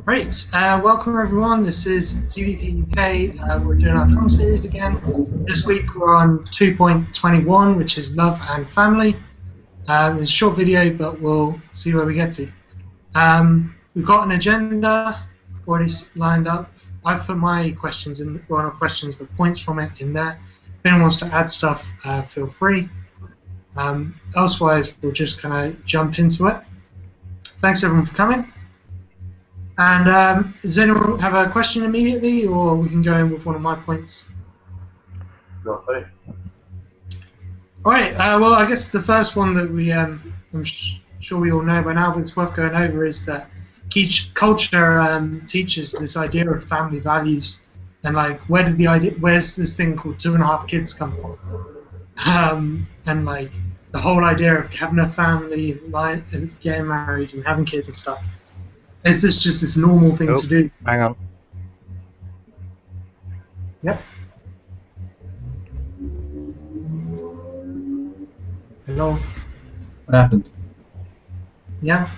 Great. Welcome everyone. This is TVP UK. We're doing our TROM series again. This week we're on 2.21, which is love and family. It's a short video, but we'll see where we get to. We've got an agenda already lined up. I've put my questions in, well, not questions, but points from it in there. If anyone wants to add stuff, feel free. Elsewise, we'll just kind of jump into it. Thanks everyone for coming. And does anyone have a question immediately, or we can go in with one of my points? Go for it. All right. Well, I guess the first one that we, I'm sure we all know by now, but it's worth going over, is that culture teaches this idea of family values, and like, where's this thing called 2.5 kids come from? And like the whole idea of having a family, like getting married and having kids and stuff. Is this just this normal thing to do? Hang on. Yep. Hello. What happened? Yeah.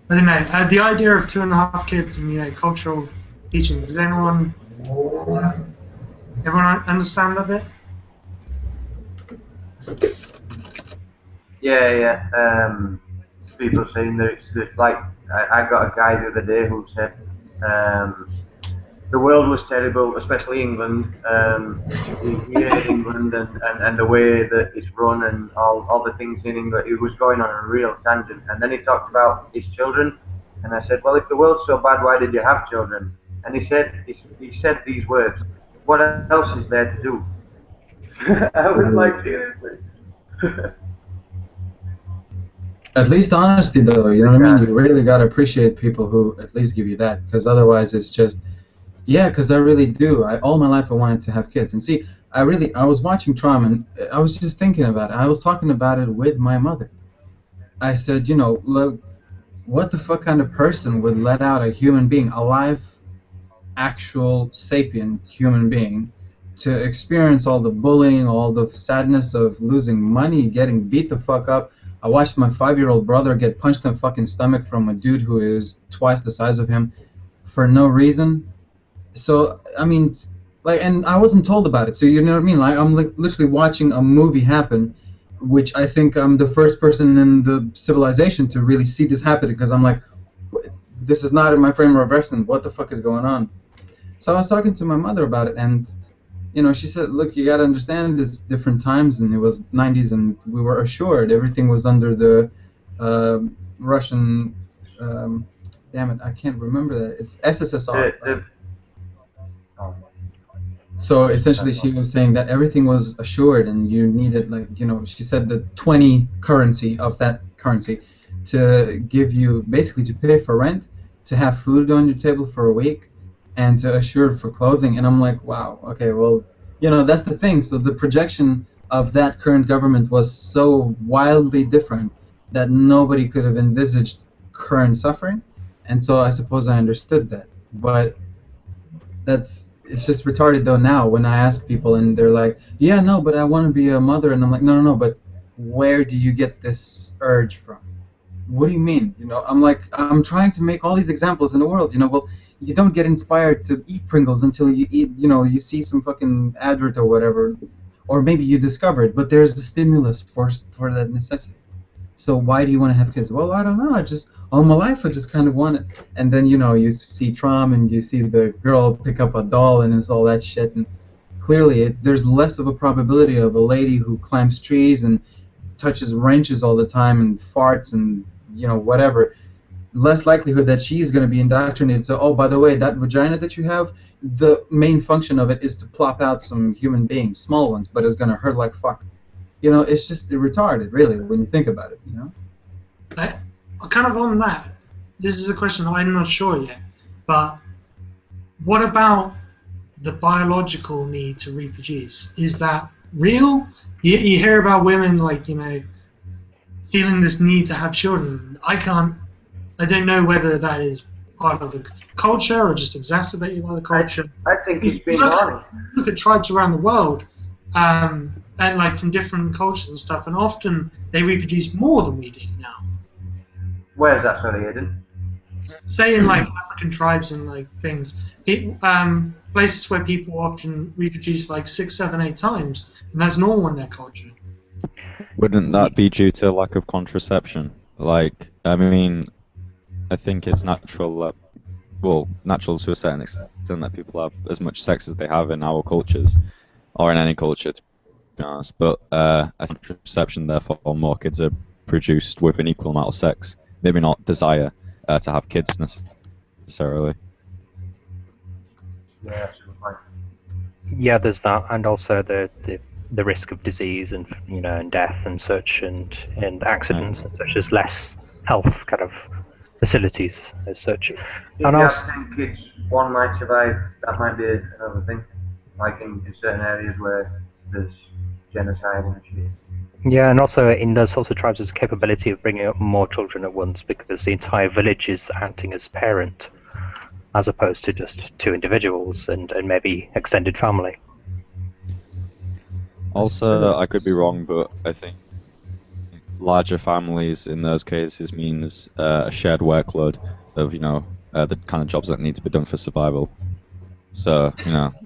I don't know. The idea of 2.5 kids and cultural teachings. Does everyone understand that bit? Yeah. People saying that it's like I got a guy the other day who said the world was terrible, especially England. Here in England and the way that it's run and all the things in England. It was going on a real tangent, and then he talked about his children, and I said, well, if the world's so bad, why did you have children? And he said these words: what else is there to do? I was like, seriously. At least honesty, though, you know what I mean? You really gotta appreciate people who at least give you that, because otherwise it's just, yeah, because I really do. All my life I wanted to have kids. And see, I was watching TROM, and I was just thinking about it. I was talking about it with my mother. I said, look, what the fuck kind of person would let out a human being, a live, actual, sapient human being, to experience all the bullying, all the sadness of losing money, getting beat the fuck up. I watched my 5-year-old brother get punched in the fucking stomach from a dude who is twice the size of him for no reason. So, I mean, like, and I wasn't told about it, so you know what I mean? Like, I'm literally watching a movie happen, which I think I'm the first person in the civilization to really see this happen, because I'm like, this is not in my frame of reference, what the fuck is going on? So I was talking to my mother about it, and she said, look, you got to understand it's different times, and it was 90s, and we were assured everything was under the Russian, damn it, I can't remember that. It's SSSR. So essentially she was saying that everything was assured, and you needed, like, she said the 20 currency of that currency to give you, basically to pay for rent, to have food on your table for a week, and to assure for clothing. And I'm like, wow, okay, well, that's the thing. So the projection of that current government was so wildly different that nobody could have envisaged current suffering. And so I suppose I understood that. But it's just retarded though now when I ask people and they're like, yeah, no, but I want to be a mother. And I'm like, no, but where do you get this urge from? What do you mean? I'm like, I'm trying to make all these examples in the world. Well, you don't get inspired to eat Pringles until you eat, you see some fucking advert or whatever, or maybe you discover it. But there's the stimulus for that necessity. So why do you want to have kids? Well, I don't know. All my life I just kind of want it. And then you see TROM and you see the girl pick up a doll and it's all that shit. And clearly there's less of a probability of a lady who climbs trees and touches wrenches all the time and farts and whatever. Less likelihood that she's going to be indoctrinated to, oh, by the way, that vagina that you have, the main function of it is to plop out some human beings, small ones, but it's going to hurt like fuck. It's just retarded, really, when you think about it, Kind of on that, this is a question I'm not sure yet, but what about the biological need to reproduce? Is that real? You hear about women, like, feeling this need to have children. I don't know whether that is part of the culture or just exacerbated by the culture. I think it's been on. Look at tribes around the world, and like from different cultures and stuff, and often they reproduce more than we do now. Where's that, sorry, Aidan? say in like African tribes and like things, places where people often reproduce like 6, 7, 8 times, and that's normal in their culture. Wouldn't that be due to lack of contraception? Like, I mean, I think it's natural, natural to a certain extent that people have as much sex as they have in our cultures, or in any culture, to be honest. But I think contraception, therefore, more kids are produced with an equal amount of sex. Maybe not desire to have kids necessarily. Yeah, absolutely. Yeah, there's that, and also the risk of disease and and death and such, and accidents and such. There's less health kind of facilities as such. If And you have also, 10 kids, one might survive. That might be another thing. Like in certain areas where there's genocide and shit. yeah, and also in those sorts of tribes, there's a capability of bringing up more children at once because the entire village is acting as parent, as opposed to just 2 individuals and maybe extended family. Also, I could be wrong, but I think larger families in those cases means a shared workload of the kind of jobs that need to be done for survival. So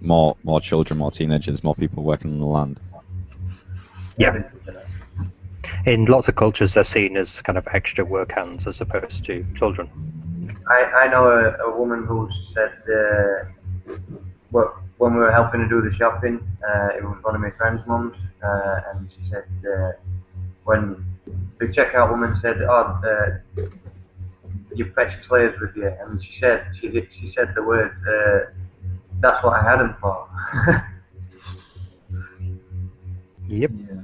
more children, more teenagers, more people working on the land. Yeah. In lots of cultures, they're seen as kind of extra work hands as opposed to children. I know a woman who said, when we were helping her do the shopping, it was one of my friend's mums, and she said, when the checkout woman said, you fetch slaves with you, and she said the word, that's what I had them for. Yep. Yeah.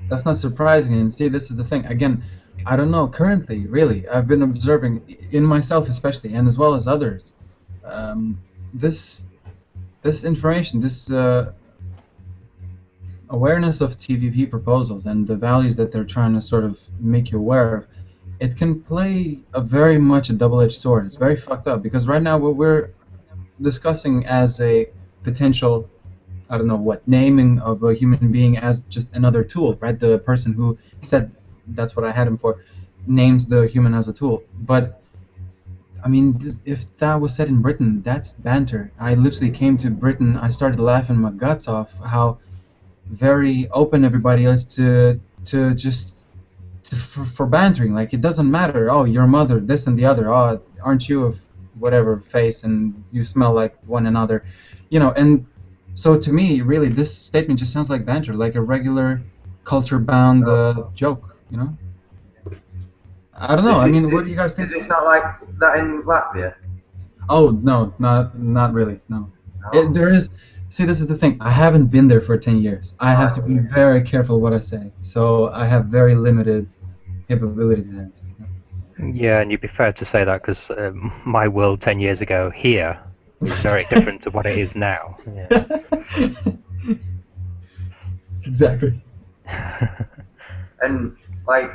That's not surprising, and see, this is the thing. Again, I don't know, currently, really, I've been observing, in myself especially, and as well as others, this information, this awareness of TVP proposals and the values that they're trying to sort of make you aware of, it can play very much a double-edged sword. It's very fucked up, because right now what we're discussing as a potential, I don't know what, naming of a human being as just another tool, right? The person who said that's what I had him for names the human as a tool. But I mean, if that was said in Britain, that's banter. I literally came to Britain, I started laughing my guts off how very open everybody is for bantering. Like, it doesn't matter, oh, your mother, this and the other, oh, aren't you of whatever face and you smell like one another, and so to me, really, this statement just sounds like banter, like a regular culture-bound joke, I don't know. I mean, what do you guys think? Is it not like that in Latvia? Oh no, not really. No. No. There is. See, this is the thing. I haven't been there for 10 years. I have to be very careful what I say. So I have very limited capabilities to answer. Yeah, and you'd be fair to say that because my world 10 years ago here was very different to what it is now. Yeah. Exactly. And like,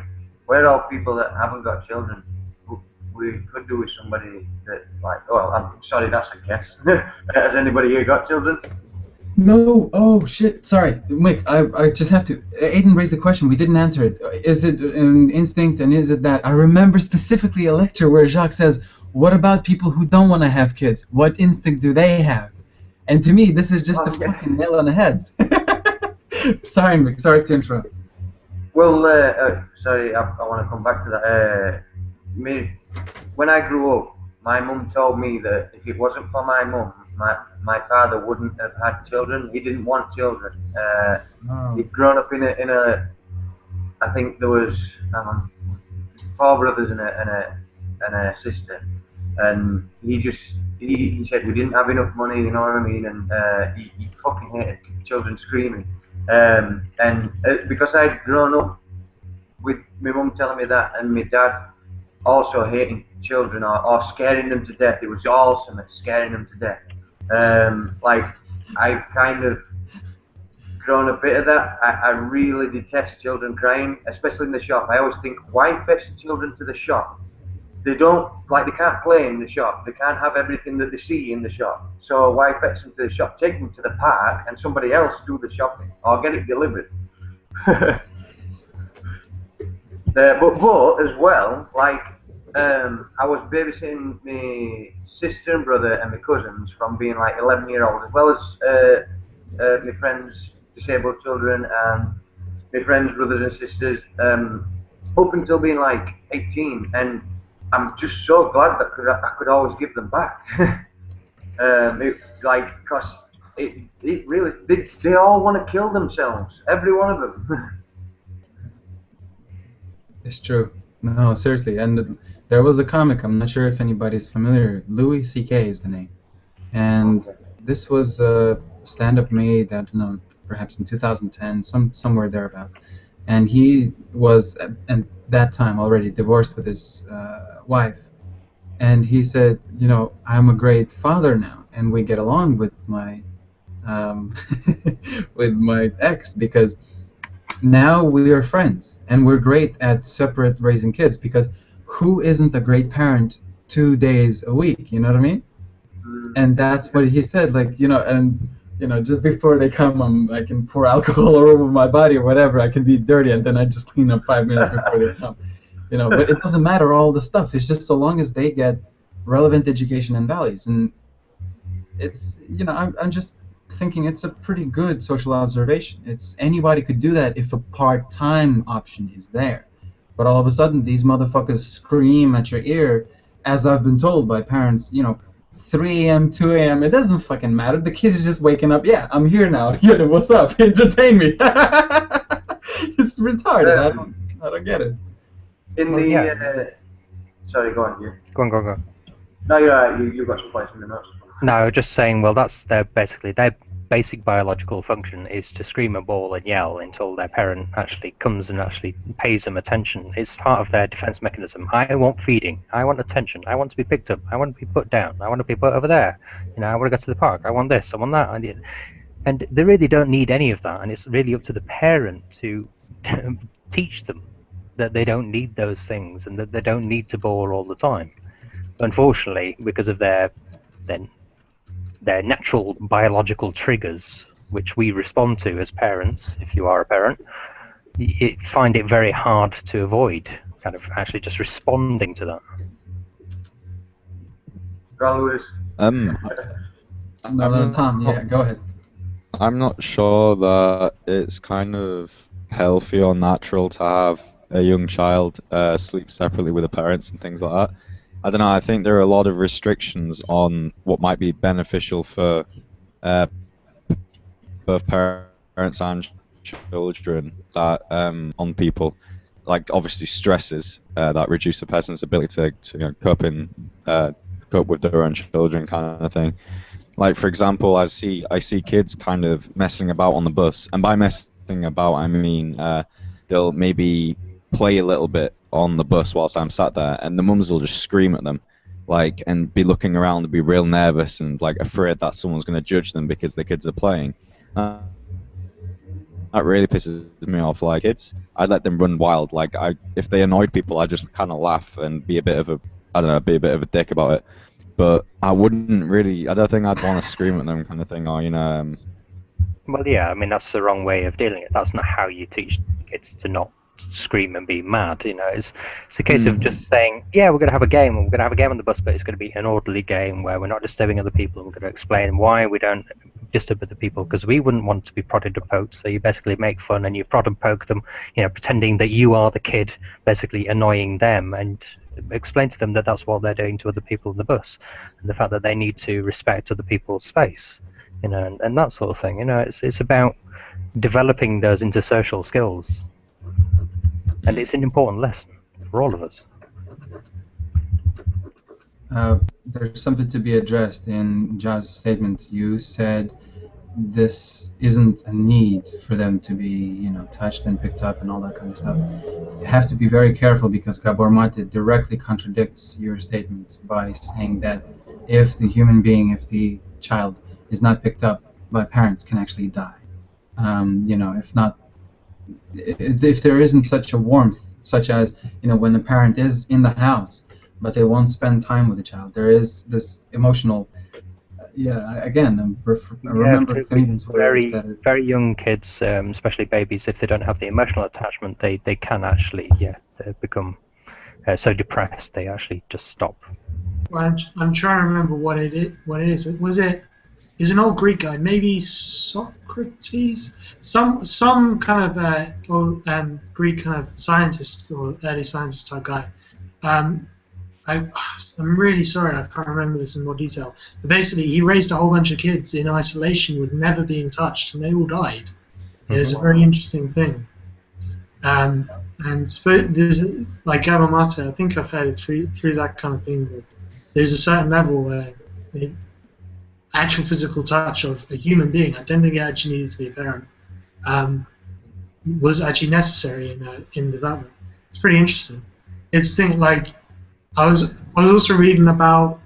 we're all people that haven't got children. We could do with somebody that, like, oh, I'm sorry, that's a guess. Has anybody here got children? No. Oh shit. Sorry, Mick. I just have to. Aiden raised the question. We didn't answer it. Is it an instinct, and is it that? I remember specifically a lecture where Jacques says, "What about people who don't want to have kids? What instinct do they have?" And to me, this is just a fucking nail on the head. Sorry, Mick. Sorry to interrupt. Well, sorry, I want to come back to that. When I grew up, my mum told me that if it wasn't for my mum, my father wouldn't have had children. He didn't want children. He'd grown up in a I think there was 4 brothers and a sister, and he said we didn't have enough money, you know what I mean, and he fucking hated children screaming, and because I'd grown up with my mum telling me that, and my dad also hating children or scaring them to death. It was awesome at scaring them to death. Like, I've kind of grown a bit of that. I really detest children crying, especially in the shop. I always think, why fetch children to the shop? They can't play in the shop. They can't have everything that they see in the shop. So why fetch them to the shop? Take them to the park and somebody else do the shopping or get it delivered. But as well, like, I was babysitting my sister and brother and my cousins from being like 11-year-old, as well as my friends' disabled children and my friends' brothers and sisters, up until being like 18. And I'm just so glad that I could always give them back. Cause it really, they all want to kill themselves, every one of them. It's true. No, seriously. And there was a comic, I'm not sure if anybody's familiar. Louis C.K. is the name. And this was a stand-up made, I don't know, perhaps in 2010, somewhere thereabouts. And he was, at that time, already divorced with his wife. And he said, you know, I'm a great father now, and we get along with my with my ex because now we are friends, and we're great at separate raising kids because who isn't a great parent 2 days a week? You know what I mean? And that's what he said, like, you know, and you know, just before they come, I can pour alcohol all over my body or whatever. I can be dirty, and then I just clean up 5 minutes before they come. You know, but it doesn't matter all the stuff. It's just so long as they get relevant education and values. And it's, you know, I'm just thinking it's a pretty good social observation. It's anybody could do that if a part-time option is there. But all of a sudden, these motherfuckers scream at your ear, as I've been told by parents, you know, 3 a.m., 2 a.m., it doesn't fucking matter. The kid is just waking up. Yeah, I'm here now. Yeah, what's up? Entertain me. It's retarded. I don't get it. Sorry, go on, you. Go on. No, you're right. You got some points in the notes. No, just saying. Well, that's their basic biological function is to scream and bawl and yell until their parent actually comes and actually pays them attention. It's part of their defense mechanism. I want feeding. I want attention. I want to be picked up. I want to be put down. I want to be put over there. You know, I want to go to the park. I want this. I want that. And they really don't need any of that. And it's really up to the parent to teach them that they don't need those things and that they don't need to bawl all the time. Unfortunately, because of their natural biological triggers, which we respond to as parents, if you are a parent, you find it very hard to avoid kind of actually just responding to that. No, Tom, yeah, go ahead. I'm not sure that it's kind of healthy or natural to have a young child sleep separately with the parents and things like that. I don't know, I think there are a lot of restrictions on what might be beneficial for both parents and children that on people. Like, obviously, stresses that reduce a person's ability to you know, cope with their own children, kind of thing. Like, for example, I see kids kind of messing about on the bus, and by messing about, I mean they'll maybe play a little bit on the bus whilst I'm sat there, and the mums will just scream at them, like, and be looking around and be real nervous and like afraid that someone's going to judge them because the kids are playing. That really pisses me off. Like, I'd let them run wild. Like, if they annoyed people, I'd just kind of laugh and be a bit of a dick about it. But I don't think I'd want to scream at them, kind of thing, or, you know. Well, yeah, I mean, that's the wrong way of dealing it. That's not how you teach kids to not scream and be mad. You know, it's a case of just saying, yeah, we're going to have a game, and we're going to have a game on the bus, but it's going to be an orderly game where we're not disturbing other people, and we're going to explain why we don't disturb other people, because we wouldn't want to be prodded and poked. So you basically make fun and you prod and poke them, you know, pretending that you are the kid basically annoying them, and explain to them that that's what they're doing to other people in the bus, and the fact that they need to respect other people's space, you know, and that sort of thing. You know, it's about developing those intersocial skills. And it's an important lesson for all of us. There's something to be addressed in Ja's statement. You said this isn't a need for them to be, you know, touched and picked up and all that kind of stuff. You have to be very careful because Gabor Mate directly contradicts your statement by saying that if the child is not picked up by parents, can actually die. You know, if there isn't such a warmth, such as, you know, when a parent is in the house but they won't spend time with the child, there is this emotional. Again, I remember things where it's better. Very young kids, especially babies, if they don't have the emotional attachment, they can actually they become so depressed they actually just stop. Well, I'm trying to remember what it is. Was it? He's an old Greek guy, maybe Socrates, some kind of Greek kind of scientist or early scientist type guy. I'm really sorry, I can't remember this in more detail. But basically, he raised a whole bunch of kids in isolation with never being touched, and they all died. It was a very interesting thing. And there's like Gabor Mate, I think I've heard it through that kind of thing. That there's a certain level where the actual physical touch of a human being, I don't think it actually needed to be a parent, was actually necessary in development. It's pretty interesting. It's thing like I was also reading about.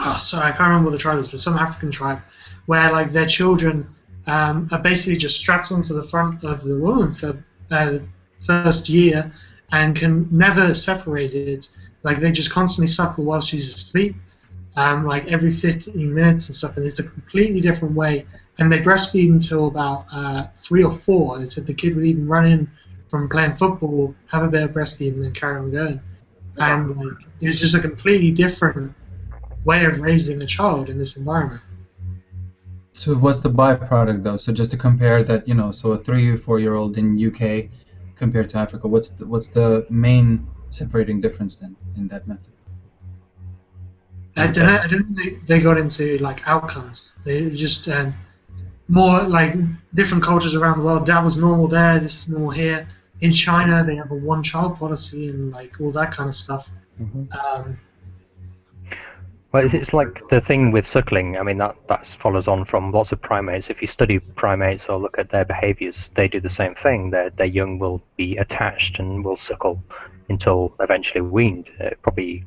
Oh, sorry, I can't remember what the tribe is, but some African tribe where like their children are basically just strapped onto the front of the woman for the first year and can never separate it. Like they just constantly suckle while she's asleep, like every 15 minutes and stuff. And it's a completely different way. And they breastfeed until about 3 or 4. They said the kid would even run in from playing football, have a bit of breastfeed, and then carry on going. And like, it was just a completely different way of raising a child in this environment. So what's the byproduct though? So just to compare that, so a 3 or 4-year-old in UK compared to Africa, what's the main separating difference then in that method? I don't think they got into like outcomes. They just more like different cultures around the world. That was normal there. This is normal here. In China, they have a one-child policy and like all that kind of stuff. Well, it's like the thing with suckling. I mean, that follows on from lots of primates. If you study primates or look at their behaviors, they do the same thing. Their young will be attached and will suckle until eventually weaned. Probably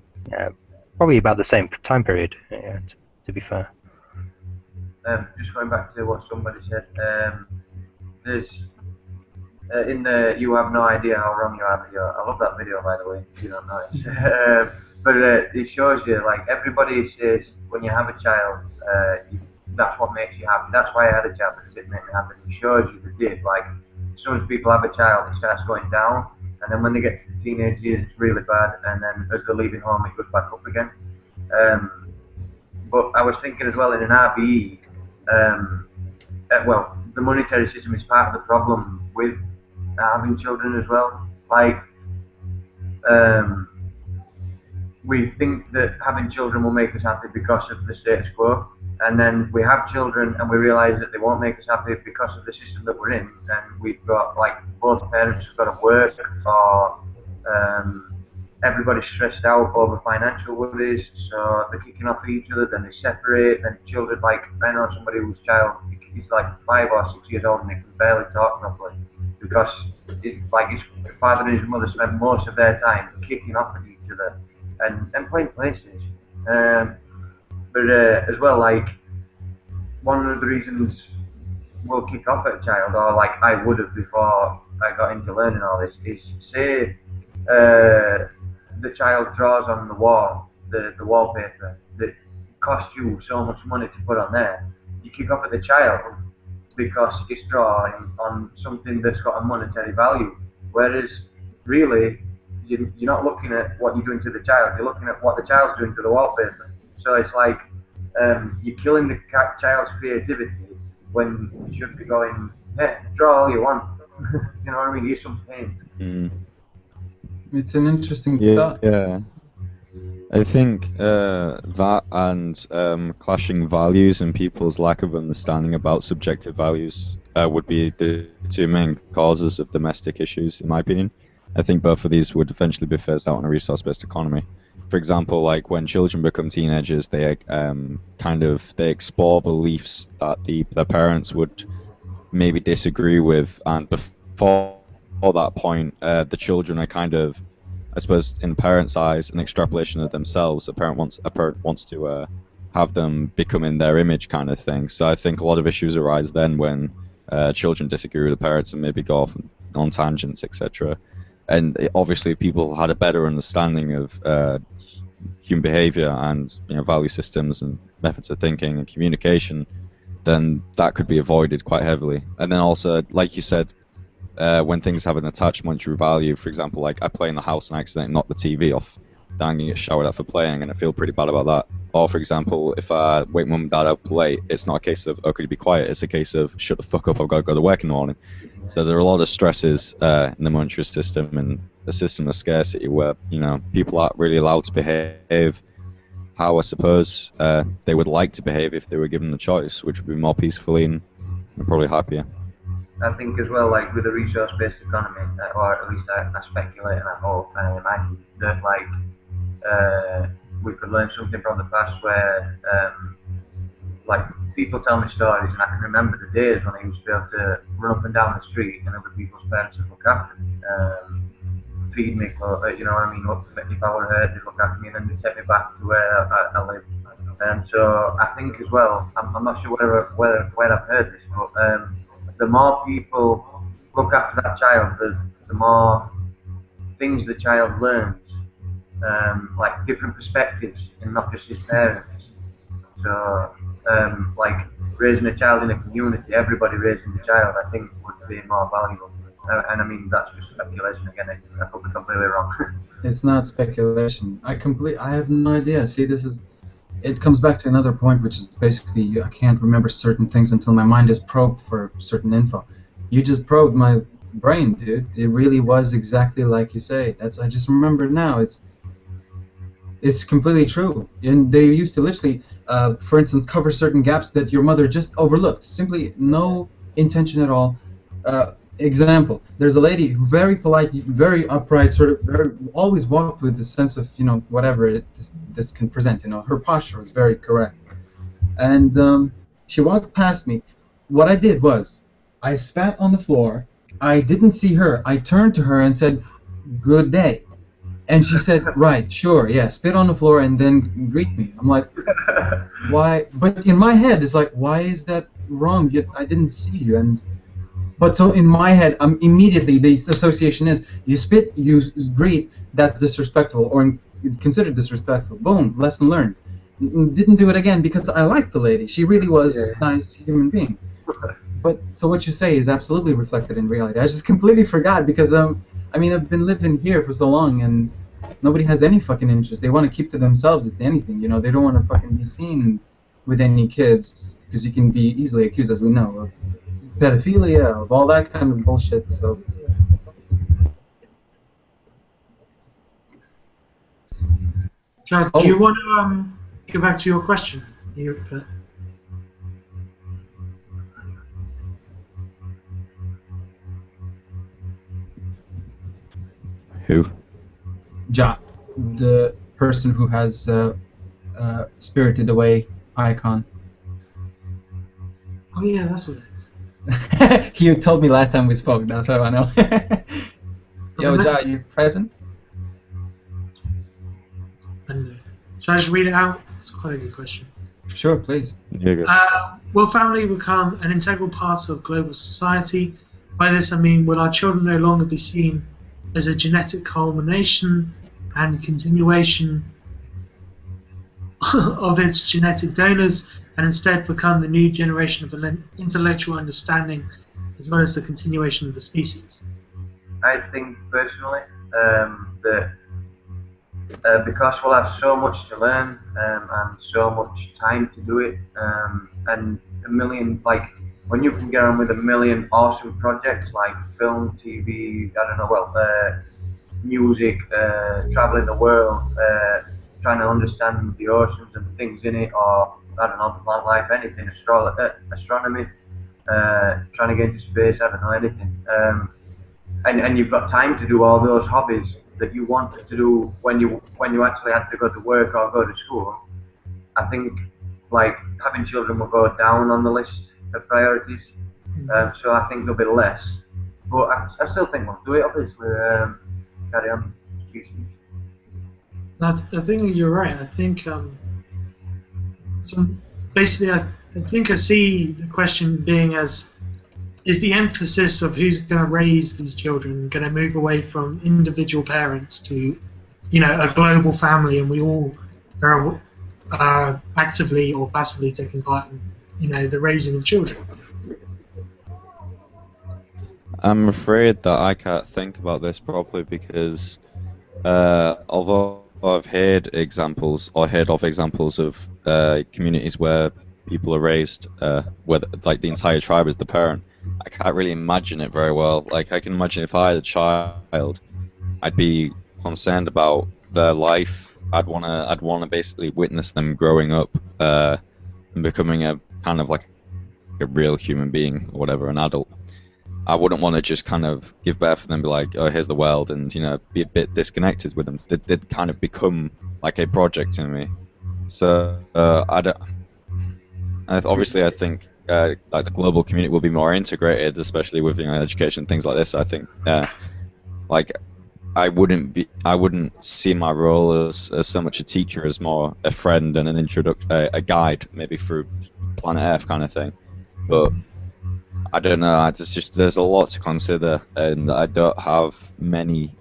about the same time period, to be fair. Just going back to what somebody said, there's in the "You Have No Idea How Wrong You Are" video. I love that video, by the way, if you don't know it. But it shows you, like, everybody says when you have a child, that's what makes you happy. That's why I had a child, because it made me happy. It shows you the dip. Like, as soon as people have a child, it starts going down, and then when they get to the teenage years, it's really bad, and then as they're leaving home, it goes back up again. But I was thinking as well, in an RBE, well, the monetary system is part of the problem with having children as well. Like, we think that having children will make us happy because of the status quo, and then we have children and we realise that they won't make us happy because of the system that we're in, and we've got, like, both parents have got to work, or everybody's stressed out over financial worries, so they're kicking off at each other, then they separate, and children, like, I know somebody whose child is like 5 or 6 years old and they can barely talk properly, because it's like his father and his mother spend most of their time kicking off at each other and playing PlayStation. But as well, like, one of the reasons we'll kick off at a child, or like I would have before I got into learning all this, is say the child draws on the wall, the wallpaper that costs you so much money to put on there. You kick off at the child because it's drawing on something that's got a monetary value, whereas really you're not looking at what you're doing to the child, you're looking at what the child's doing to the wallpaper. So it's like you're killing the child's creativity when you should be going, yeah, draw all you want. You know what I mean? Use some paint. It's an interesting thought. Yeah. I think that and clashing values and people's lack of understanding about subjective values would be the two main causes of domestic issues, in my opinion. I think both of these would eventually be phased out in a resource-based economy. For example, like when children become teenagers, they they explore beliefs that their parents would maybe disagree with, and before that point, the children are kind of, I suppose, in parents' eyes, an extrapolation of themselves. A parent wants to have them become in their image, kind of thing. So I think a lot of issues arise then when children disagree with the parents and maybe go off on tangents, etc. And obviously, if people had a better understanding of human behavior and value systems and methods of thinking and communication, then that could be avoided quite heavily. And then also, like you said, when things have an attached monetary value, for example, like I play in the house and I accidentally knock the TV off, then I'm gonna get showered at for playing, and I feel pretty bad about that. Or for example, if I wake mum and dad up late, it's not a case of, oh, could you be quiet? It's a case of, shut the fuck up, I've got to go to work in the morning. So there are a lot of stresses in the monetary system and a system of scarcity where, you know, people aren't really allowed to behave how I suppose they would like to behave if they were given the choice, which would be more peacefully and probably happier. I think as well, like with a resource-based economy, or at least I speculate and I hope and imagine that we could learn something from the past where like people tell me stories and I can remember the days when I used to be able to run up and down the street and other people's parents would look after me, feed me, you know what I mean, if I were hurt they'd look after me and then they'd take me back to where I live. And so I think as well, I'm not sure where I've heard this, but the more people look after that child, the more things the child learns, like different perspectives and not just his parents. So, like raising a child in a community, everybody raising the child, I think would be more valuable. And I mean, that's just speculation again, I could be completely wrong. It's not speculation. I have no idea. See, it comes back to another point, which is basically I can't remember certain things until my mind is probed for certain info. You just probed my brain, dude. It really was exactly like you say. I just remember it now. It's completely true. And they used to literally, for instance, cover certain gaps that your mother just overlooked. Simply no intention at all. Example, there's a lady who very polite, very upright, sort of always walked with the sense of, you know, whatever this can present, you know, her posture was very correct. And she walked past me. What I did was, I spat on the floor, I didn't see her, I turned to her and said, "Good day." And she said, "Right, sure, yeah, spit on the floor and then greet me." I'm like, why? But in my head, it's like, why is that wrong? Yet I didn't see you. But so in my head, immediately the association is, you spit, you greet, that's disrespectful, or considered disrespectful. Boom, lesson learned. Didn't do it again because I liked the lady. She really was a nice human being. But so what you say is absolutely reflected in reality. I just completely forgot because I mean, I've been living here for so long and nobody has any fucking interest. They want to keep to themselves if anything, you know. They don't want to fucking be seen with any kids because you can be easily accused, as we know, of pedophilia, of all that kind of bullshit. So Chad, do you want to go back to your question? Who? Ja, the person who has Spirited Away icon. Oh yeah, that's what it is. You told me last time we spoke, that's how I know. Yo, Ja, you present? And, should I just read it out? It's quite a good question. Sure, please. Yeah, good. Will family become an integral part of global society? By this I mean, will our children no longer be seen as a genetic culmination and continuation of its genetic donors, and instead become the new generation of intellectual understanding as well as the continuation of the species? I think personally that because we'll have so much to learn and so much time to do it, and a million, like when you can get on with a million awesome projects like film, TV, I don't know, well, music, traveling the world, trying to understand the oceans and the things in it, or I don't know, plant life, anything, astronomy, trying to get into space, I don't know, anything. And you've got time to do all those hobbies that you wanted to do when you actually had to go to work or go to school. I think like having children will go down on the list of priorities. So I think there'll be less. But I still think we'll do it, obviously. Carry on. I think you're right. I think so basically I think I see the question being as, is the emphasis of who's going to raise these children going to move away from individual parents to, you know, a global family, and we all are actively or passively taking part in, you know, the raising of children? I'm afraid that I can't think about this properly because although I've heard of examples of communities where people are raised where like the entire tribe is the parent, I can't really imagine it very well. Like I can imagine if I had a child, I'd be concerned about their life. I'd wanna basically witness them growing up and becoming a kind of like a real human being or whatever, an adult. I wouldn't want to just kind of give birth and then be like, oh, here's the world, and be a bit disconnected with them. They'd kind of become like a project in me. So I don't. Obviously, I think like the global community will be more integrated, especially with education things like this. I think like I wouldn't see my role as so much a teacher as more a friend and an a guide, maybe through planet Earth kind of thing. But I don't know. There's a lot to consider, and I don't have many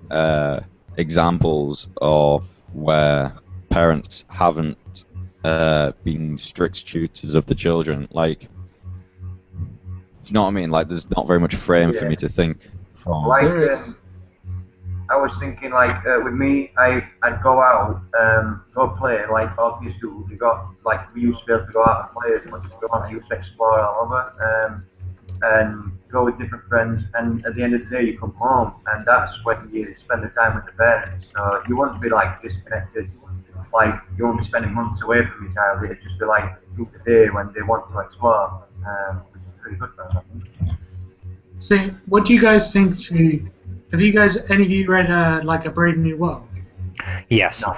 examples of where parents haven't been strict tutors of the children. Like, do you know what I mean? Like, there's not very much frame for me to think from. Like, I was thinking, like, with me, I'd go out, go play, like all kids do. We used to be able to go out and play as much as we want. I used to explore all over. And go with different friends, and at the end of the day you come home, and that's when you spend the time with the parents. So you won't be like disconnected, like you won't be spending months away from your child. It'll just be like through the day when they want to explore, which is pretty good for them. So, what do you guys think? Have you guys, any of you read like A Brave New World? Yes. No.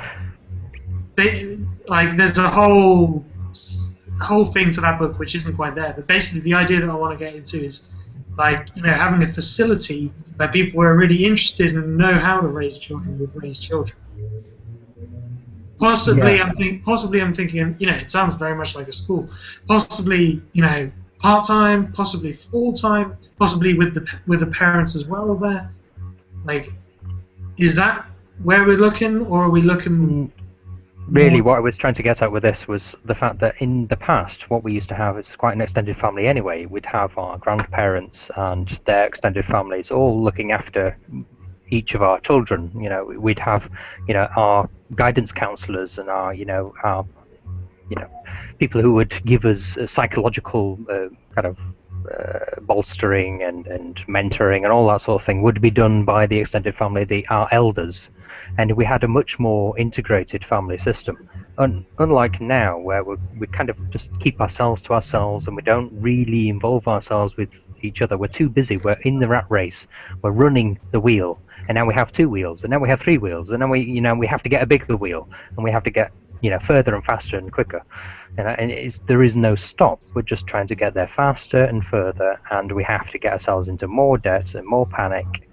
Like, there's a whole thing to that book which isn't quite there, but basically the idea that I want to get into is like having a facility where people who are really interested and know how to raise children would raise children. Possibly, yeah. I'm thinking it sounds very much like a school. Possibly part-time, possibly full-time, possibly with the parents as well there. Like, is that where we're looking, or are we looking? Really, what I was trying to get at with this was the fact that in the past, what we used to have is quite an extended family anyway. We'd have our grandparents and their extended families all looking after each of our children. We'd have, our guidance counsellors and our people who would give us psychological kind of bolstering and mentoring and all that sort of thing would be done by the extended family, our elders, and we had a much more integrated family system. Unlike now, where we kind of just keep ourselves to ourselves and we don't really involve ourselves with each other. We're too busy. We're in the rat race. We're running the wheel, and now we have 2 wheels, and now we have 3 wheels, and then we have to get a bigger wheel, and we have to get further and faster and quicker. And there is no stop. We're just trying to get there faster and further, and we have to get ourselves into more debt and more panic.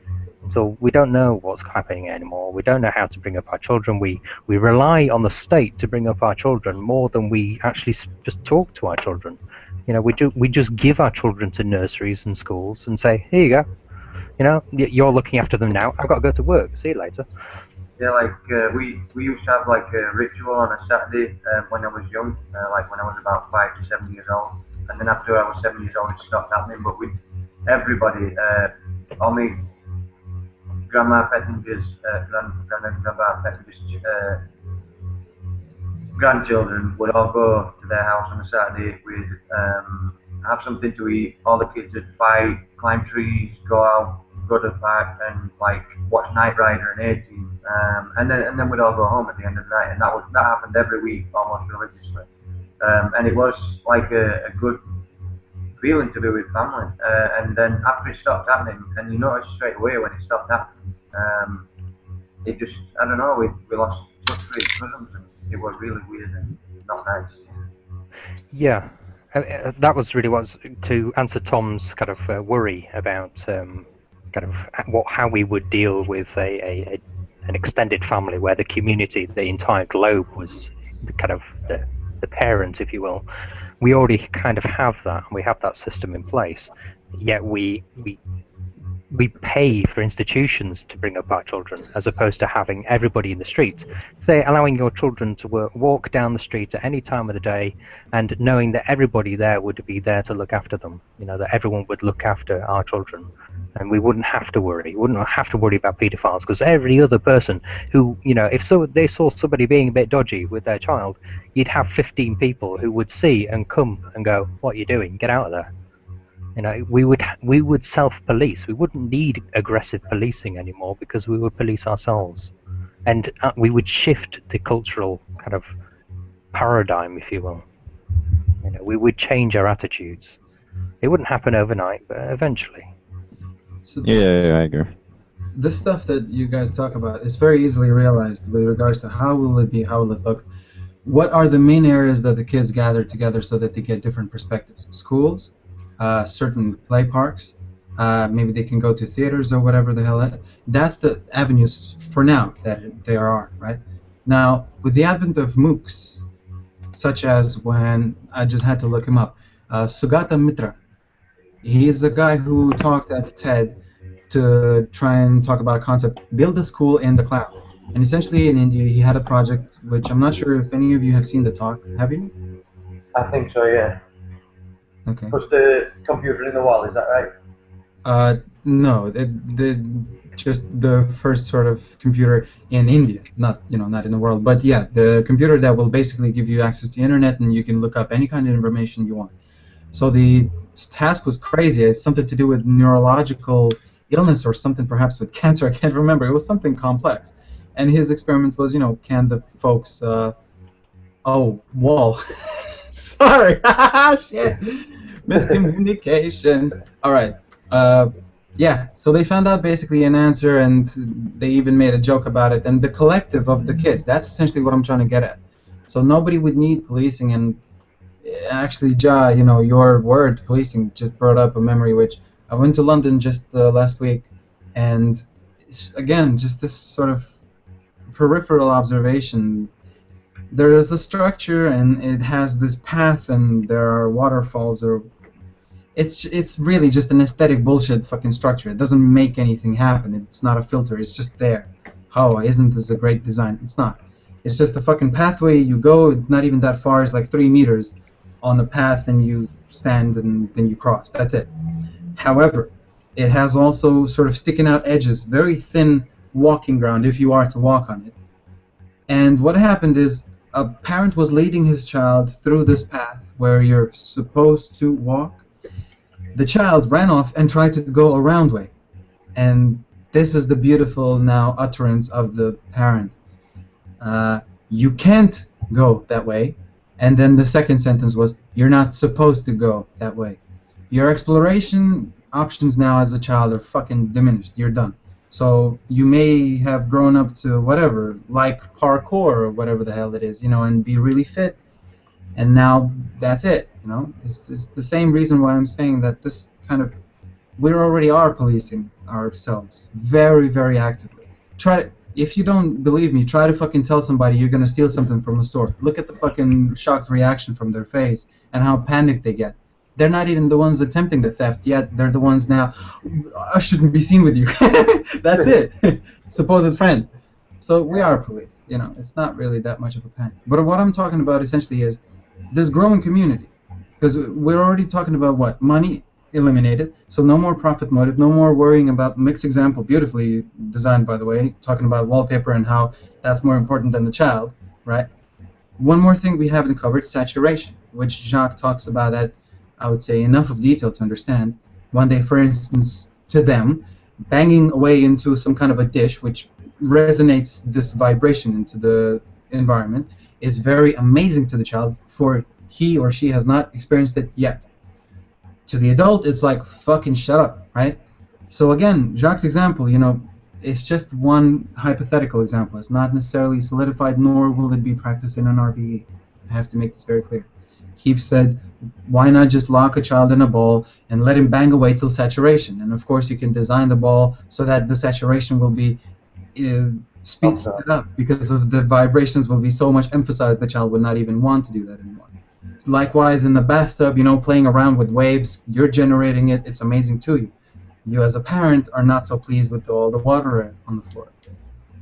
So we don't know what's happening anymore. We don't know how to bring up our children. We rely on the state to bring up our children more than we actually just talk to our children. We just give our children to nurseries and schools and say, here you go. You're looking after them now. I've got to go to work. See you later. Yeah, like we used to have like a ritual on a Saturday when I was young, like when I was about 5 to 7 years old, and then after I was 7 years old it stopped happening. But with everybody, all my grandma Pettinger's, grandpa Pettinger's grandchildren would all go to their house on a Saturday. We'd have something to eat. All the kids would fight, climb trees, go out, go to the park, and like watch Knight Rider and A-Team. And then we'd all go home at the end of the night, and that happened every week, almost religiously. And it was like a good feeling to be with family. And then after it stopped happening, and you notice straight away when it stopped happening, it just, I don't know, we lost touch with each cousins, and it was really weird and not nice. Yeah, that was really to answer Tom's kind of worry about how we would deal with an extended family where the community, the entire globe, was the parent, if you will. We already kind of have that, and we have that system in place. Yet we we pay for institutions to bring up our children, as opposed to having everybody in the street. Say, allowing your children to walk down the street at any time of the day, and knowing that everybody there would be there to look after them. You know, that everyone would look after our children, and we wouldn't have to worry. We wouldn't have to worry about paedophiles, because every other person who, you know, if they saw somebody being a bit dodgy with their child, you'd have 15 people who would see and come and go, "What are you doing? Get out of there." You know, we would self-police. We wouldn't need aggressive policing anymore, because we would police ourselves, and we would shift the cultural kind of paradigm, if you will. You know, we would change our attitudes. It wouldn't happen overnight, but eventually. So Yeah, I agree. this stuff that you guys talk about is very easily realized with regards to how will it be, how will it look. What are the main areas that the kids gather together so that they get different perspectives? Schools, certain play parks, maybe they can go to theaters or whatever the hell. That's the avenues for now that there are, right? Now, with the advent of MOOCs, such as when I just had to look him up, Sugata Mitra, he's a guy who talked at TED to try and talk about a concept, build a school in the cloud. And essentially in India he had a project, which I'm not sure if any of you have seen the talk. Have you? I think so, yeah. Okay. Push the computer in the wall, is that right? No, just the first sort of computer in India, not in the world, but yeah, the computer that will basically give you access to internet and you can look up any kind of information you want. So the task was crazy. It's something to do with neurological illness or something, perhaps with cancer. I can't remember. It was something complex. And his experiment was, can the folks... oh, wall. Sorry. Shit. Miscommunication. All right. Yeah, so they found out basically an answer, and they even made a joke about it. And the collective of the kids, that's essentially what I'm trying to get at. So nobody would need policing, and actually, Ja, your word, policing, just brought up a memory, which I went to London just last week, and again, just this sort of peripheral observation. There is a structure, and it has this path, and there are waterfalls, or it's really just an aesthetic bullshit fucking structure. It doesn't make anything happen. It's not a filter. It's just there. Oh, isn't this a great design? It's not. It's just a fucking pathway. You go, not even that far. It's like 3 meters on the path, and you stand, and then you cross. That's it. However, it has also sort of sticking out edges, very thin walking ground if you are to walk on it. And what happened is a parent was leading his child through this path where you're supposed to walk. The child ran off and tried to go around way. And this is the beautiful now utterance of the parent. You can't go that way. And then the second sentence was, you're not supposed to go that way. Your exploration options now as a child are fucking diminished. You're done. So you may have grown up to whatever, like parkour or whatever the hell it is, and be really fit. And now that's it, It's the same reason why I'm saying that this kind of, we already are policing ourselves very, very actively. If you don't believe me, try to fucking tell somebody you're gonna steal something from a store. Look at the fucking shocked reaction from their face and how panicked they get. They're not even the ones attempting the theft yet. They're the ones now, I shouldn't be seen with you. That's it. Supposed friend. So we are police. It's not really that much of a panic. But what I'm talking about essentially is this growing community. Because we're already talking about what? Money eliminated. So no more profit motive. No more worrying about mixed example, beautifully designed, by the way, talking about wallpaper and how that's more important than the child, right? One more thing we haven't covered, saturation, which Jacques talks about at, I would say, enough of detail to understand. One day, for instance, to them, banging away into some kind of a dish, which resonates this vibration into the environment, is very amazing to the child, for he or she has not experienced it yet. To the adult, it's like, fucking shut up, right? So again, Jacques' example, it's just one hypothetical example. It's not necessarily solidified, nor will it be practiced in an RBE. I have to make this very clear. He said, why not just lock a child in a ball and let him bang away till saturation? And of course you can design the ball so that the saturation will be speeds it up, because of the vibrations will be so much emphasized the child would not even want to do that anymore. Likewise in the bathtub, playing around with waves, you're generating it, it's amazing to you. You as a parent are not so pleased with all the water on the floor.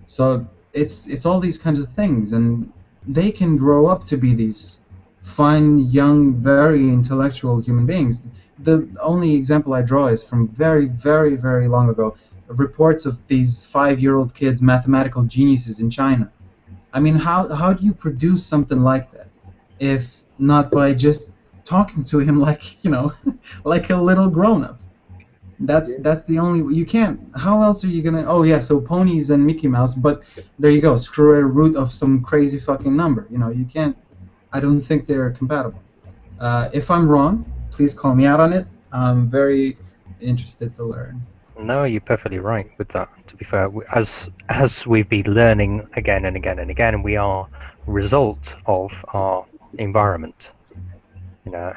So it's all these kinds of things, and they can grow up to be these fine, young, very intellectual human beings. The only example I draw is from very, very, very long ago, reports of these 5-year-old kids, mathematical geniuses in China. I mean, how do you produce something like that, if not by just talking to him like, like a little grown-up? That's the only, you can't. How else are you gonna? Oh yeah, so ponies and Mickey Mouse, but there you go, square root of some crazy fucking number. You can't. I don't think they're compatible. If I'm wrong, please call me out on it. I'm very interested to learn. No, you're perfectly right with that. To be fair, as we've been learning again and again and again, we are a result of our environment.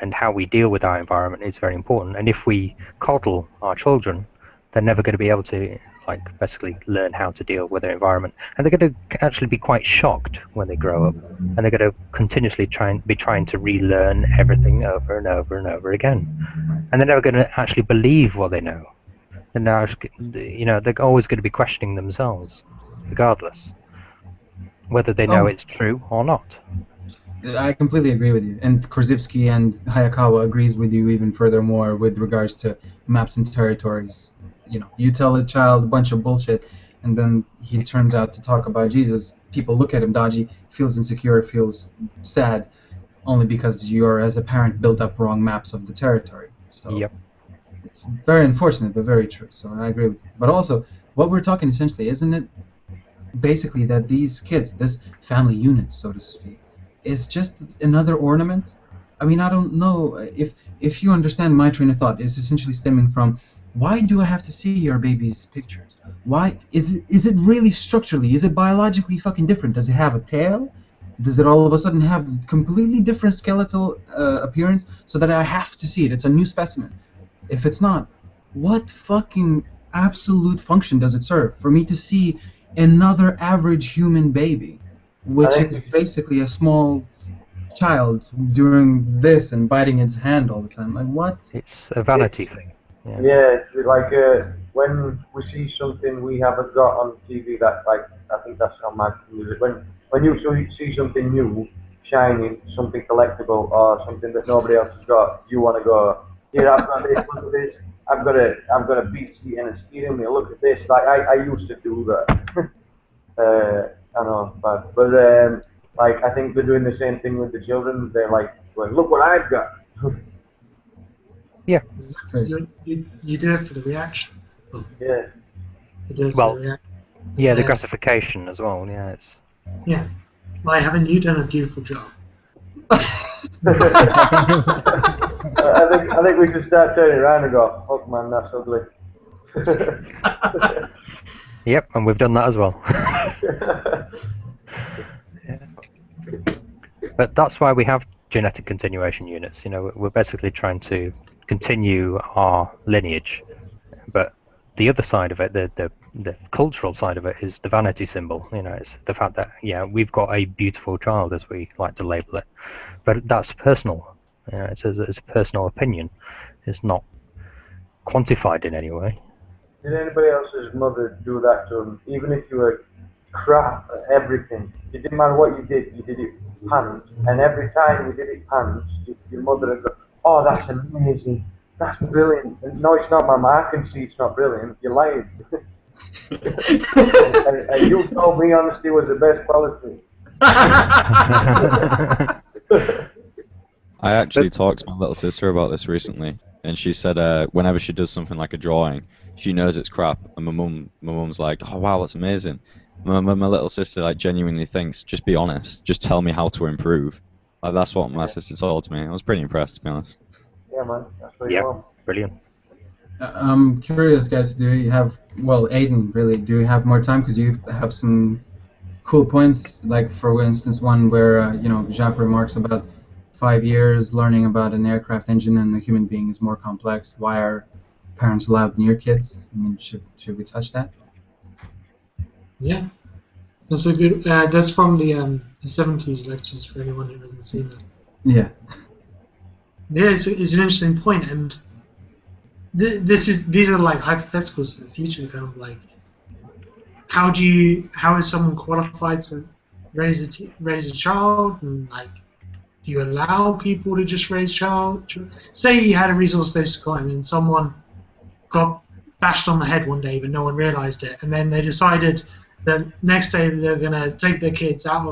And how we deal with our environment is very important. And if we coddle our children, they're never going to be able to, basically learn how to deal with their environment. And they're going to actually be quite shocked when they grow up. And they're going to continuously trying to relearn everything over and over and over again. And they're never going to actually believe what they know. And now, they're always going to be questioning themselves, regardless, whether they know it's true or not. I completely agree with you, and Korzybski and Hayakawa agrees with you even furthermore with regards to maps and territories. You tell a child a bunch of bullshit, and then he turns out to talk about Jesus. People look at him dodgy, feels insecure, feels sad, only because you're, as a parent, built up wrong maps of the territory. So yep. It's very unfortunate, but very true. So I agree with you. But also, what we're talking essentially, isn't it basically that these kids, this family unit, so to speak, is just another ornament? I mean, I don't know if you understand my train of thought. It's essentially stemming from, why do I have to see your baby's pictures? Why is it really structurally? Is it biologically fucking different? Does it have a tail? Does it all of a sudden have completely different skeletal appearance so that I have to see it? It's a new specimen. If it's not, what fucking absolute function does it serve for me to see another average human baby, which is basically a small child doing this and biting its hand all the time? Like, what? It's a vanity thing. Yeah, it's like when we see something we haven't got on TV, that I think that's how my music. When you see something new, shiny, something collectible, or something that nobody else has got, you want to go, here, I've got this, look at this, I've got a beat seat and a steering wheel, look at this. Like I used to do that. I know, but I think they're doing the same thing with the children. They're like, well, look what I've got. Yeah. You do it for the reaction. Yeah. You do it for the reaction. Yeah, the gratification as well. Yeah, it's. Yeah. Why haven't you done a beautiful job? I think we should start turning around and go, fuck man, that's ugly. Yep, and we've done that as well. But that's why we have genetic continuation units. We're basically trying to continue our lineage. But the other side of it, the cultural side of it, is the vanity symbol. It's the fact that we've got a beautiful child, as we like to label it. But that's personal. It's a personal opinion. It's not quantified in any way. Did anybody else's mother do that to them? Even if you were crap at everything, it didn't matter what you did it pants. And every time you did it pants, your mother would go, oh, that's amazing, that's brilliant. And, no, it's not, Mama, I can see it's not brilliant, you're lying. and you told me honesty was the best policy. I actually talked to my little sister about this recently, and she said whenever she does something like a drawing, she knows it's crap, and my mum's like, oh wow, that's amazing. My little sister genuinely thinks, just be honest, just tell me how to improve. That's what my sister told me. I was pretty impressed, to be honest. Yeah, man, that's what you want. Brilliant. I'm curious, guys. Do you have, Aiden, really? Do you have more time? Because you have some cool points, like for instance, one where Jacques remarks about 5 years learning about an aircraft engine and a human being is more complex. Why are parents allowed near kids? I mean, should we touch that? Yeah, that's a good. That's from the 70s lectures for anyone who hasn't seen that. Yeah. Yeah, it's an interesting point, and these are like hypotheticals for the future, kind of like how is someone qualified to raise a child, and like do you allow people to just raise child? Say you had a resource-based economy and someone got bashed on the head one day but no one realized it, and then they decided that next day they're going to take their kids out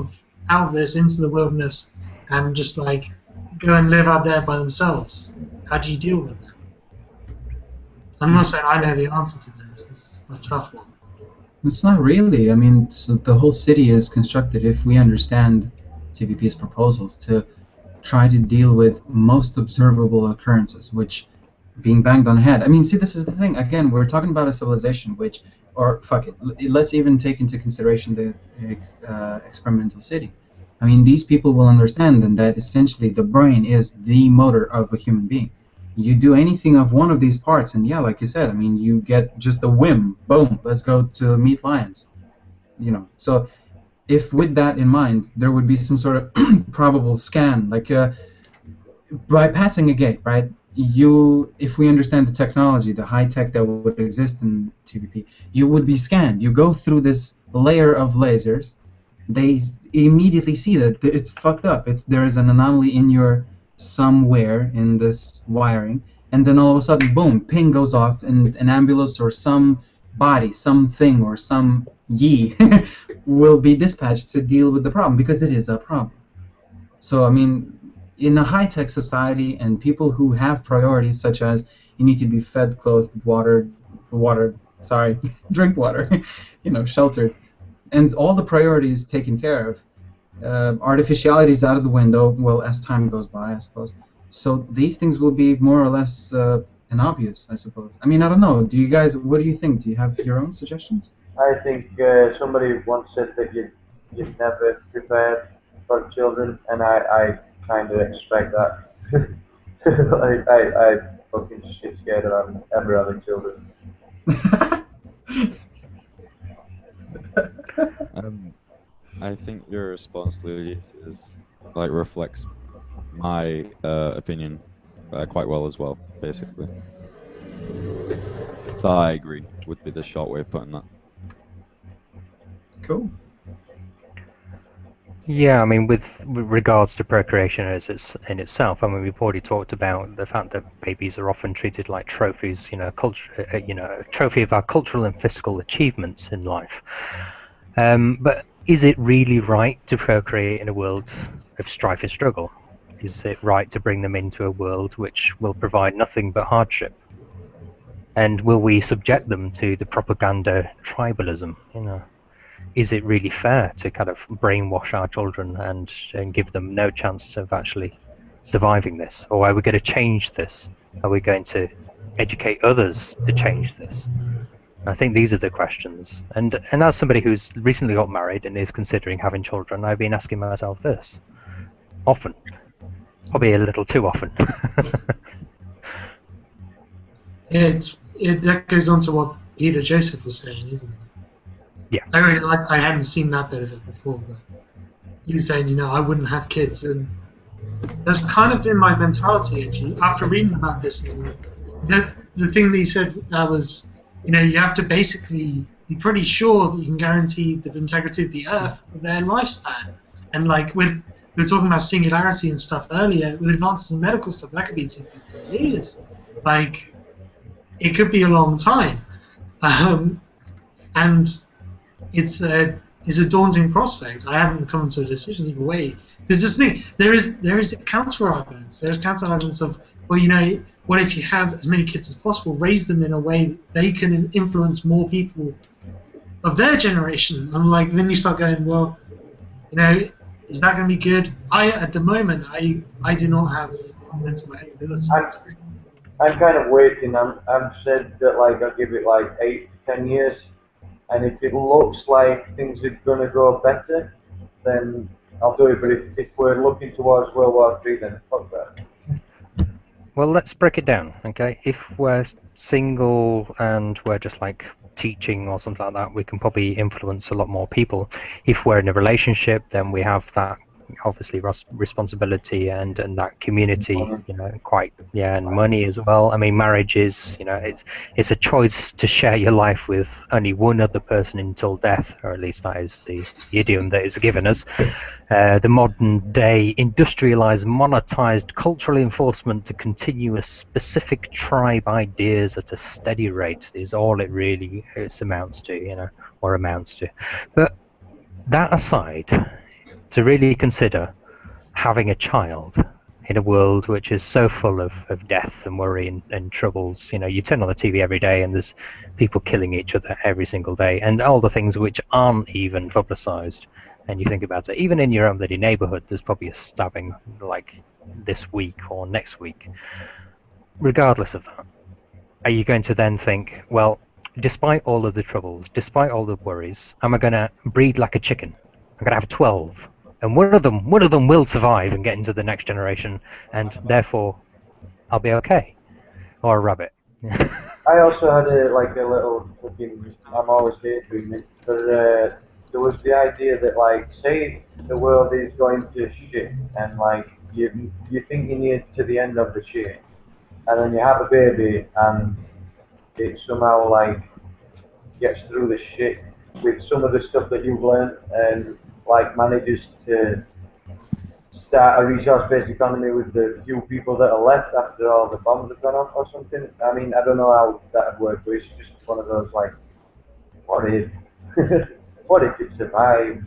of this into the wilderness and just like go and live out there by themselves. How do you deal with that? I'm not saying I know the answer to this. This is a tough one. It's not really. I mean, so the whole city is constructed, if we understand TVP's proposals, to try to deal with most observable occurrences, which being banged on the head. I mean, see, this is the thing. Again, we're talking about a civilization which, or fuck it, let's even take into consideration the experimental city. I mean, these people will understand then that essentially the brain is the motor of a human being. You do anything of one of these parts, and yeah, like you said, I mean, you get just a whim, boom, let's go to meet lions. You know, so if with that in mind, there would be some sort of probable scan, like by passing a gate, right? If we understand the technology, the high tech that would exist in TVP, you would be scanned. You go through this layer of lasers. They immediately see that it's fucked up. There is an anomaly in your somewhere in this wiring, and then all of a sudden, boom, ping goes off, and an ambulance or some body, something, or some ye will be dispatched to deal with the problem, because it is a problem. So, I mean, in a high-tech society and people who have priorities such as you need to be fed, clothed, drink water, you know, sheltered, and all the priorities taken care of, artificiality is out of the window, well, as time goes by, I suppose. So these things will be more or less inobvious, I suppose. I mean, I don't know. Do you guys, what do you think? Do you have your own suggestions? I think somebody once said that you'd never prepared for children, and I kind of expect that. I fucking shit scared of ever having children. I think your response, Louis, reflects my opinion quite well as well, basically. So I agree, would be the short way of putting that. Cool. Yeah, I mean, with regards to procreation in itself, I mean, we've already talked about the fact that babies are often treated like trophies, you know, a trophy of our cultural and physical achievements in life. But is it really right to procreate in a world of strife and struggle? Is it right to bring them into a world which will provide nothing but hardship? And will we subject them to the propaganda tribalism, you know? Is it really fair to kind of brainwash our children and give them no chance of actually surviving this? Or are we going to change this? Are we going to educate others to change this? I think these are the questions. And as somebody who's recently got married and is considering having children, I've been asking myself this often. Probably a little too often. That goes on to what Peter Joseph was saying, isn't it? Yeah. I hadn't seen that bit of it before, but he was saying, you know, I wouldn't have kids, and that's kind of been my mentality actually. After reading about this, the thing that he said was, you know, you have to basically be pretty sure that you can guarantee the integrity of the Earth for their lifespan. And like we were talking about singularity and stuff earlier, with advances in medical stuff, that could be 250 years. Like, it could be a long time, and it's a daunting prospect. I haven't come to a decision either way. There's this thing. There is counter arguments. There's counter arguments of, well, you know, what if you have as many kids as possible, raise them in a way that they can influence more people of their generation, and like then you start going, well, you know, is that going to be good? At the moment, I do not have mental ability. I'm kind of waiting. I'm said that like I'll give it like 8 to 10 years, and if it looks like things are gonna go better, then I'll do it. But if we're looking towards World War III, then fuck that. Well, let's break it down, okay? If we're single and we're just like teaching or something like that, we can probably influence a lot more people. If we're in a relationship, then we have that obviously responsibility and that community, and money as well. I mean, marriage is, it's a choice to share your life with only one other person until death, or at least that is the idiom that is given us. The modern day industrialized, monetized cultural enforcement to continue a specific tribe ideas at a steady rate is all it really amounts to, or amounts to. But that aside, to really consider having a child in a world which is so full of death and worry and troubles. You turn on the TV every day and there's people killing each other every single day, and all the things which aren't even publicized. And you think about it, even in your own bloody neighborhood, there's probably a stabbing like this week or next week. Regardless of that, are you going to then think, well, despite all of the troubles, despite all the worries, am I going to breed like a chicken? I'm going to have 12, and one of them will survive and get into the next generation, and therefore I'll be okay. Or a rabbit. I also had a little fucking, I'm always daydreaming, but there was the idea that, like, say the world is going to shit, and like you think you're near to the end of the shit, and then you have a baby, and it somehow like gets through the shit with some of the stuff that you've learned, and like manages to start a resource-based economy with the few people that are left after all the bombs have gone off or something. I mean, I don't know how that would work, but it's just one of those like, what if, what if it survived?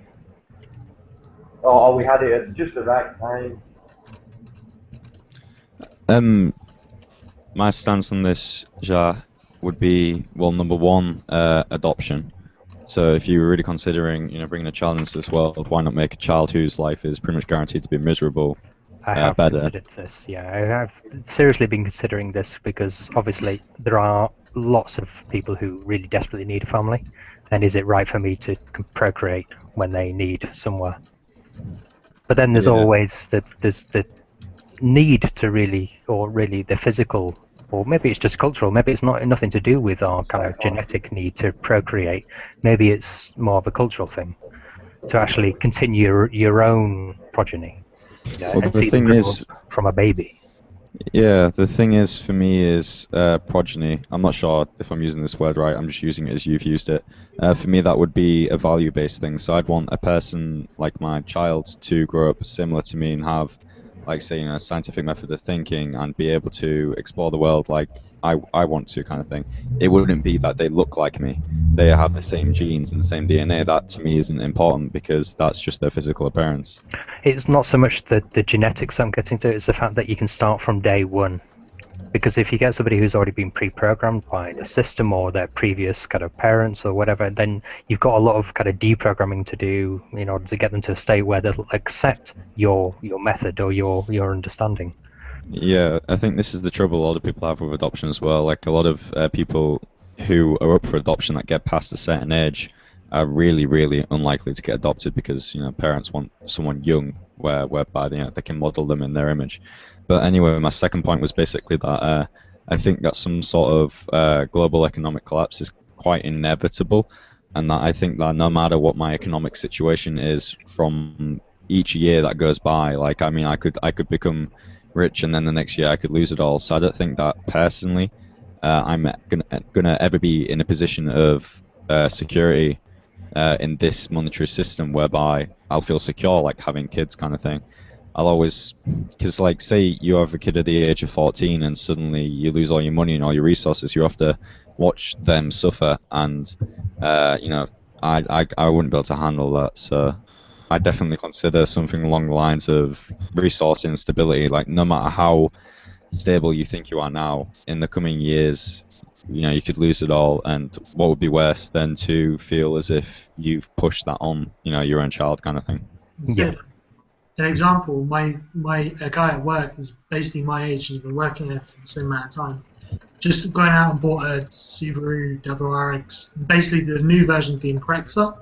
Or we had it at just the right time. My stance on this, Ja, would be, well, number one, adoption. So if you were really considering, bringing a child into this world, why not make a child whose life is pretty much guaranteed to be miserable? I have better. considered this. Yeah, I have seriously been considering this because obviously there are lots of people who really desperately need a family, and is it right for me to procreate when they need somewhere? But then there's always the need to really the physical, or maybe it's just cultural, maybe it's nothing to do with our kind of genetic need to procreate. Maybe it's more of a cultural thing to actually continue your own progeny, and see the growth from a baby. Yeah, the thing is, for me, is progeny. I'm not sure if I'm using this word right. I'm just using it as you've used it. For me, that would be a value-based thing. So I'd want a person like my child to grow up similar to me and have, like, say, a scientific method of thinking and be able to explore the world like I want to, kind of thing. It wouldn't be that they look like me. They have the same genes and the same DNA. That, to me, isn't important because that's just their physical appearance. It's not so much the genetics I'm getting to, it's the fact that you can start from day one. Because if you get somebody who's already been pre-programmed by the system or their previous kind of parents or whatever, then you've got a lot of kind of deprogramming to do in order to get them to a state where they'll accept your method or your understanding. Yeah, I think this is the trouble a lot of people have with adoption as well. Like, a lot of people who are up for adoption that get past a certain age are really, really unlikely to get adopted because, parents want someone young whereby they can model them in their image. But anyway, my second point was basically that I think that some sort of global economic collapse is quite inevitable, and that I think that no matter what my economic situation is from each year that goes by, like, I mean, I could become rich and then the next year I could lose it all. So I don't think that personally I'm gonna ever be in a position of security in this monetary system whereby I'll feel secure, like having kids, kind of thing. I'll always, because, like, say you have a kid at the age of 14 and suddenly you lose all your money and all your resources, you have to watch them suffer, and I wouldn't be able to handle that. So I definitely consider something along the lines of resource instability. Like, no matter how stable you think you are now, in the coming years, you could lose it all, and what would be worse than to feel as if you've pushed that on, your own child, kind of thing. Yeah. An example, a guy at work who's basically my age and has been working there for the same amount of time, just going out and bought a Subaru WRX, basically the new version of the Impreza,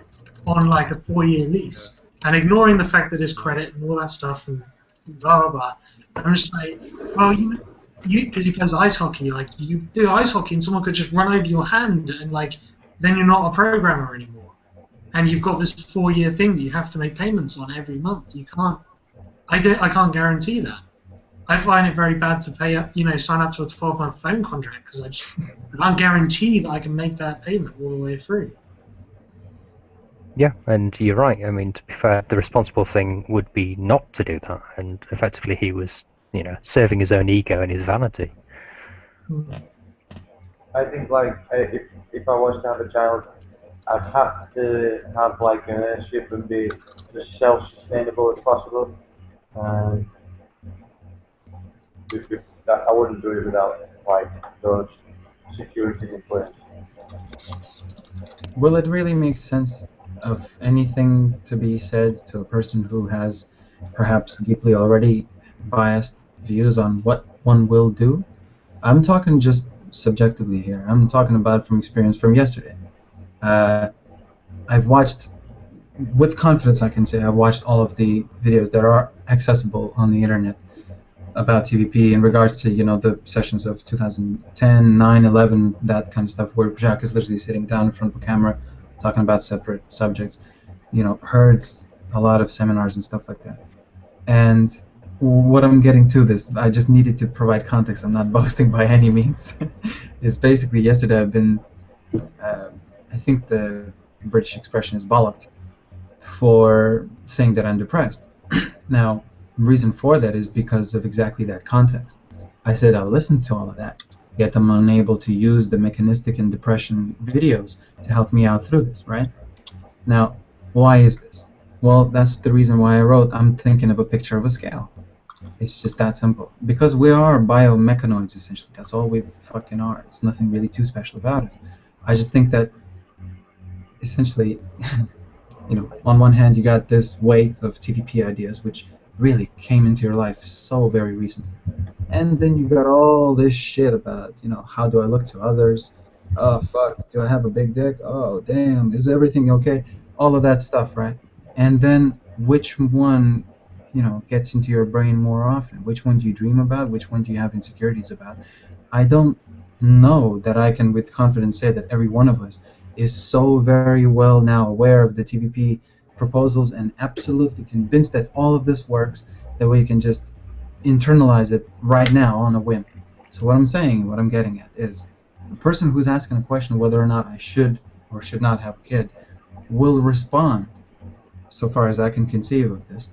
on like a 4-year lease, and ignoring the fact that it's credit and all that stuff and blah blah blah. I'm just like, well, because he plays ice hockey, like, you do ice hockey and someone could just run over your hand and, like, then you're not a programmer anymore. And you've got this 4-year thing that you have to make payments on every month. You can't I can't guarantee that. I find it very bad to pay, sign up to a 12-month phone contract because I can't guarantee that I can make that payment all the way through. Yeah, and you're right. I mean, to be fair, the responsible thing would be not to do that, and effectively he was, serving his own ego and his vanity. I think like if I was to have a child, I'd have to have like an ownership and be as self-sustainable as possible. I wouldn't do it without like those securities in place. Will it really make sense of anything to be said to a person who has perhaps deeply already biased views on what one will do? I'm talking just subjectively here. I'm talking about from experience from yesterday. I've watched, with confidence I can say, I've watched all of the videos that are accessible on the internet about TVP in regards to, the sessions of 2010, 9, 11, that kind of stuff, where Jacques is literally sitting down in front of a camera talking about separate subjects. Heard a lot of seminars and stuff like that. And what I'm getting to this, I just needed to provide context, I'm not boasting by any means, is basically yesterday I've been, I think the British expression is bollocked, for saying that I'm depressed. Now, reason for that is because of exactly that context. I said I'll listen to all of that, yet I'm unable to use the mechanistic and depression videos to help me out through this, right? Now, why is this? Well, that's the reason why I wrote I'm thinking of a picture of a scale. It's just that simple. Because we are biomechanoids, essentially. That's all we fucking are. It's nothing really too special about us. I just think that, essentially, on one hand you got this weight of TVP ideas, which really came into your life so very recently. And then you got all this shit about, how do I look to others? Oh, fuck, do I have a big dick? Oh, damn, is everything okay? All of that stuff, right? And then which one, gets into your brain more often? Which one do you dream about? Which one do you have insecurities about? I don't know that I can with confidence say that every one of us is so very well now aware of the TVP proposals and absolutely convinced that all of this works, that we can just internalize it right now on a whim. So what I'm saying, what I'm getting at is, the person who's asking a question whether or not I should or should not have a kid will respond, so far as I can conceive of this,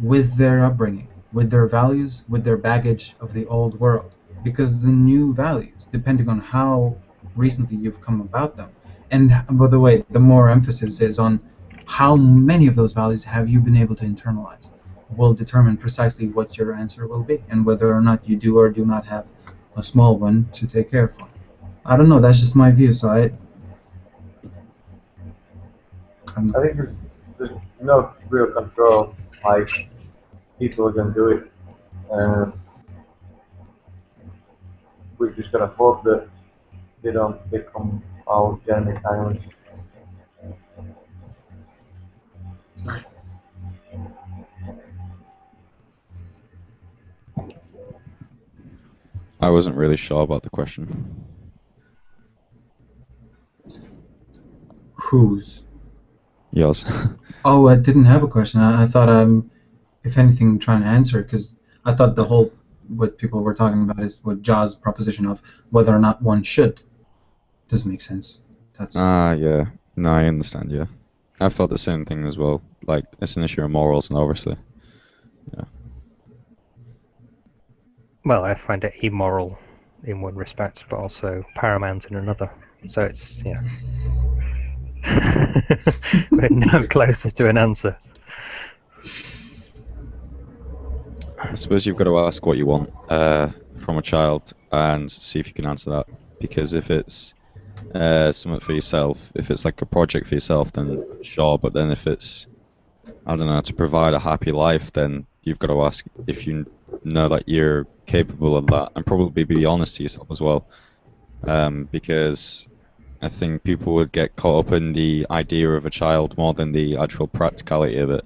with their upbringing, with their values, with their baggage of the old world. Because the new values, depending on how recently you've come about them, and by the way, the more emphasis is on how many of those values have you been able to internalize, will determine precisely what your answer will be, and whether or not you do or do not have a small one to take care of. I don't know, that's just my view, so I think there's no real control, like people are gonna do it. We've just gotta hope that they don't become all Jeremy tyrants. Sorry. I wasn't really sure about the question. Whose? Yours. Oh, I didn't have a question. I thought I'm, if anything, trying to answer it, because I thought the whole, what people were talking about is what Jaws' proposition of whether or not one should. Doesn't make sense. That's... yeah. No, I understand, yeah. I felt the same thing as well. Like, it's an issue of morals, and obviously, yeah. Well, I find it immoral in one respect, but also paramount in another. So it's, yeah. We're no closer to an answer. I suppose you've got to ask what you want from a child and see if you can answer that. Because if it's something for yourself, if it's like a project for yourself, then sure. But then if it's, I don't know, to provide a happy life, then you've got to ask if you know that you're capable of that, and probably be honest to yourself as well. Because I think people would get caught up in the idea of a child more than the actual practicality of it.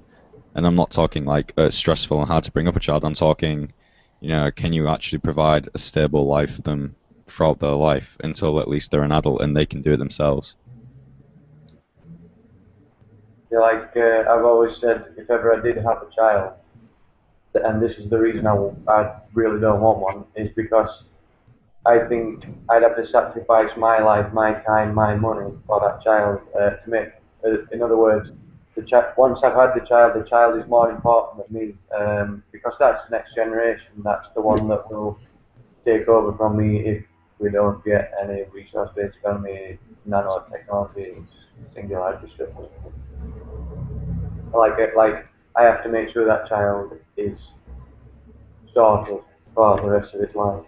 And I'm not talking like it's stressful and hard to bring up a child. I'm talking, can you actually provide a stable life for them throughout their life until at least they're an adult and they can do it themselves? Yeah, like I've always said, if ever I did have a child, and this is the reason I really don't want one, is because I think I'd have to sacrifice my life, my time, my money for that child to make. In other words, once I've had the child is more important than me, because that's the next generation. That's the one that will take over from me if we don't get any resource-based economy, nanotechnology, singularity stuff. Like I have to make sure that child is sorted for the rest of its life.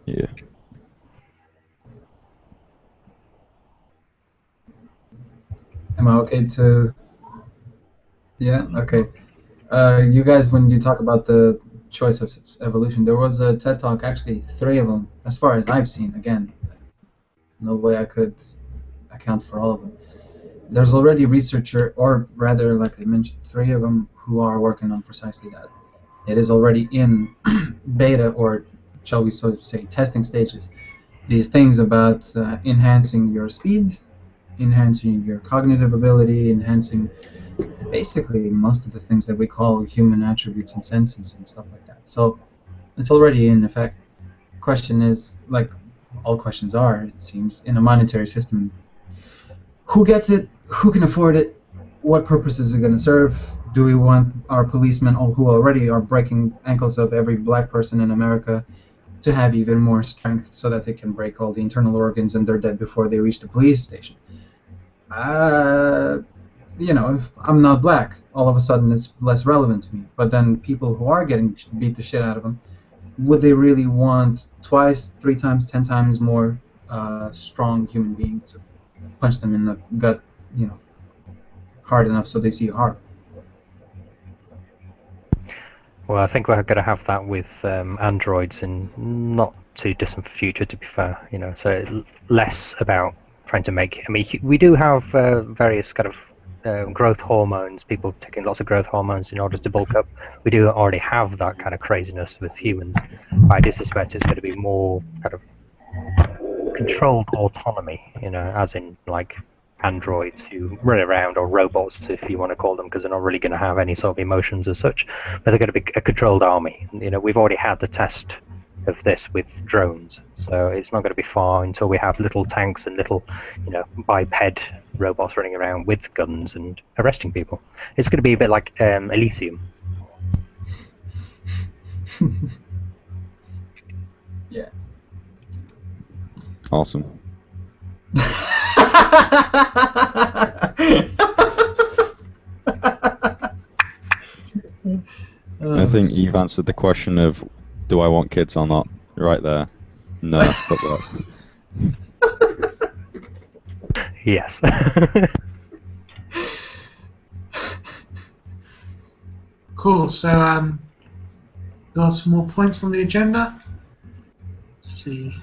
Yeah. Am I okay to? Yeah. Okay. You guys, when you talk about the choice of evolution, there was a TED talk, actually 3 of them, as far as I've seen. Again, no way I could account for all of them. There's already researcher, or rather, like I mentioned, 3 of them who are working on precisely that. It is already in beta, or shall we so say, testing stages. These things about enhancing your speed, enhancing your cognitive ability, enhancing basically most of the things that we call human attributes and senses and stuff like that. So it's already in effect. Question is, like all questions are, it seems, in a monetary system, who gets it? Who can afford it? What purpose is it going to serve? Do we want our policemen, who already are breaking ankles of every black person in America, to have even more strength so that they can break all the internal organs and they're dead before they reach the police station? If I'm not black, all of a sudden it's less relevant to me. But then people who are getting beat the shit out of them, would they really want twice, 3 times, 10 times more strong human being to punch them in the gut, hard enough so they see hard? Well, I think we're going to have that with androids in not too distant future, to be fair. So less about trying to make. I mean, we do have various kind of growth hormones. People taking lots of growth hormones in order to bulk up. We do already have that kind of craziness with humans. I do suspect it's going to be more kind of controlled autonomy. As in like androids who run around, or robots if you want to call them, because they're not really going to have any sort of emotions as such, but they're going to be a controlled army. We've already had the test of this with drones, so it's not going to be far until we have little tanks and little biped robots running around with guns and arresting people. It's going to be a bit like Elysium. Yeah. Awesome. I think you've answered the question of, do I want kids or not, right there. No, fuck that. Yes. Cool. So, got some more points on the agenda. Let's see.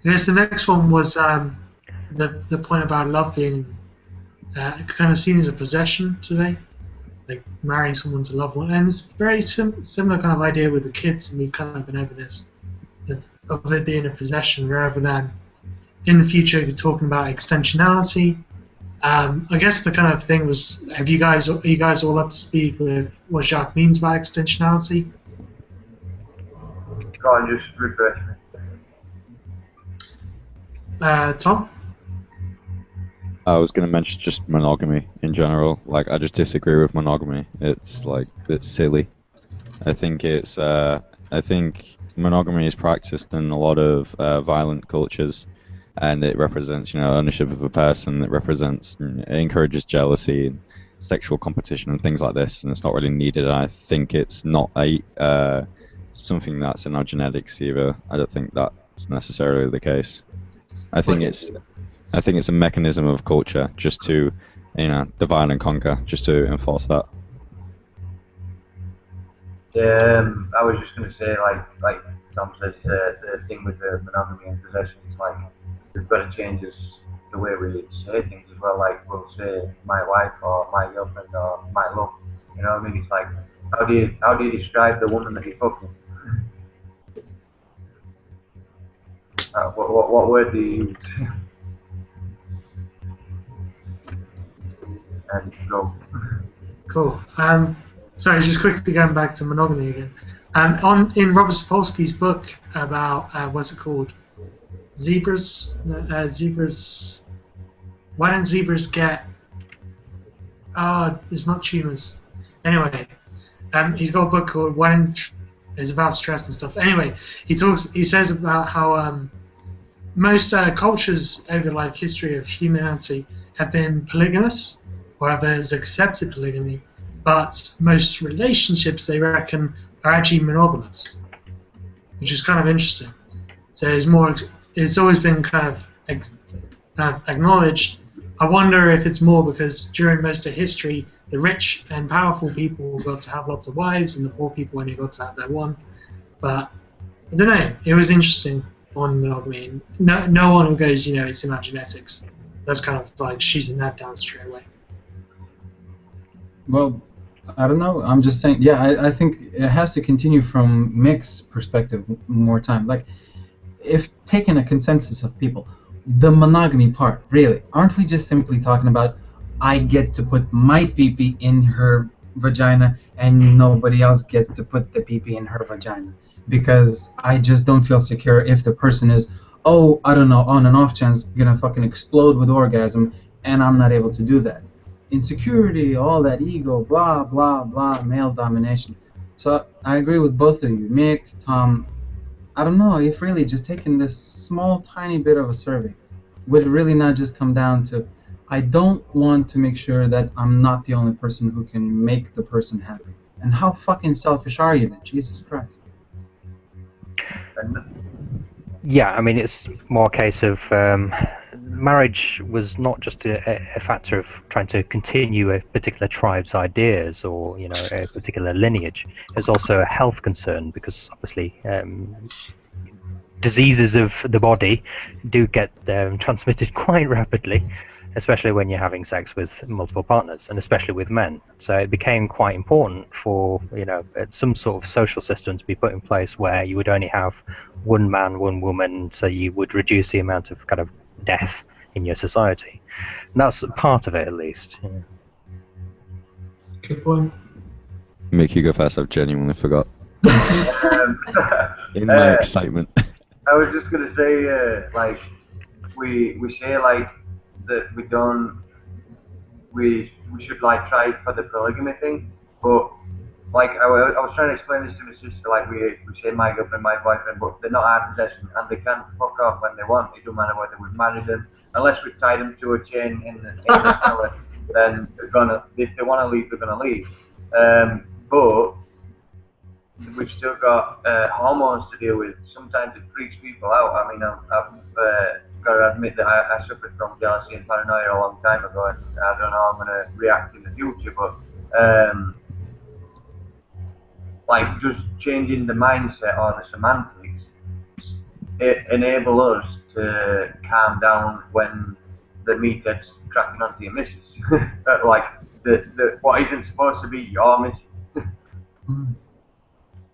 I guess the next one was the point about love being kind of seen as a possession today, like marrying someone to love one, and it's very similar kind of idea with the kids, and we've kind of been over this of it being a possession rather than in the future you're talking about extensionality. I guess the kind of thing was, are you guys all up to speed with what Jacques means by extensionality? Go on, just refresh me. Tom? I was going to mention just monogamy in general. Like, I just disagree with monogamy. It's silly. I think monogamy is practiced in a lot of violent cultures, and it represents, ownership of a person. It encourages jealousy and sexual competition and things like this, and it's not really needed. I think it's not something that's in our genetics either. I don't think that's necessarily the case. I think it's a mechanism of culture just to, divide and conquer, just to enforce that. I was just going to say, like Tom says, the thing with the monogamy and possession is like we've got to change the way we say things as well. Like we'll say my wife or my girlfriend or my love. You know what I mean? It's like how do you describe the woman that you're fucking? What word do you use? and grow. Cool. Sorry, just quickly going back to monogamy again. In Robert Sapolsky's book about what's it called? Zebras. Zebras. Why don't zebras get? Oh, it's not tumors. Anyway, he's got a book called Why Don't. It's about stress and stuff. Anyway, he says about how most cultures over like history of humanity have been polygamous, or have accepted polygamy, but most relationships they reckon are actually monogamous, which is kind of interesting. So it's always been kind of acknowledged. I wonder if it's more because during most of history, the rich and powerful people got to have lots of wives, and the poor people only got to have their one. But I don't know. It was interesting on monogamy. No one who goes, it's in our genetics. That's kind of like shooting that down straight away. Well, I don't know. I'm just saying. Yeah, I think it has to continue from Mick's perspective more time. Like, if taking a consensus of people, the monogamy part, really, aren't we just simply talking about I get to put my pee-pee in her vagina and nobody else gets to put the pee-pee in her vagina? Because I just don't feel secure if the person is, oh, I don't know, on an off chance, gonna fucking explode with orgasm and I'm not able to do that. Insecurity, all that ego, blah, blah, blah, male domination. So I agree with both of you, Mick, Tom. I don't know if really just taking this small, tiny bit of a survey would really not just come down to, I don't want to make sure that I'm not the only person who can make the person happy. And how fucking selfish are you then, Jesus Christ? Yeah, I mean, it's more a case of marriage was not just a factor of trying to continue a particular tribe's ideas or, a particular lineage. It's also a health concern because obviously diseases of the body do get transmitted quite rapidly, especially when you're having sex with multiple partners, and especially with men. So it became quite important for, some sort of social system to be put in place where you would only have one man, one woman, so you would reduce the amount of kind of death in your society. And that's part of it, at least. Yeah. Good point. Mick, you go first. I've genuinely forgot. In my excitement. I was just gonna say, like, we say like that we should like try for the polygamy thing, but like I was trying to explain this to my sister, like we say my girlfriend, my boyfriend, but they're not our possession and they can fuck off when they want. It doesn't matter whether we've married them, unless we tie them to a chain in the cellar, then they're gonna, if they want to leave, they're gonna leave. But we've still got hormones to deal with. Sometimes it freaks people out. I mean, I've got to admit that I suffered from jealousy and paranoia a long time ago, and I don't know how I'm going to react in the future, but like just changing the mindset or the semantics, it enables us to calm down when the meathead's cracking onto your missus. Like what isn't supposed to be your missus.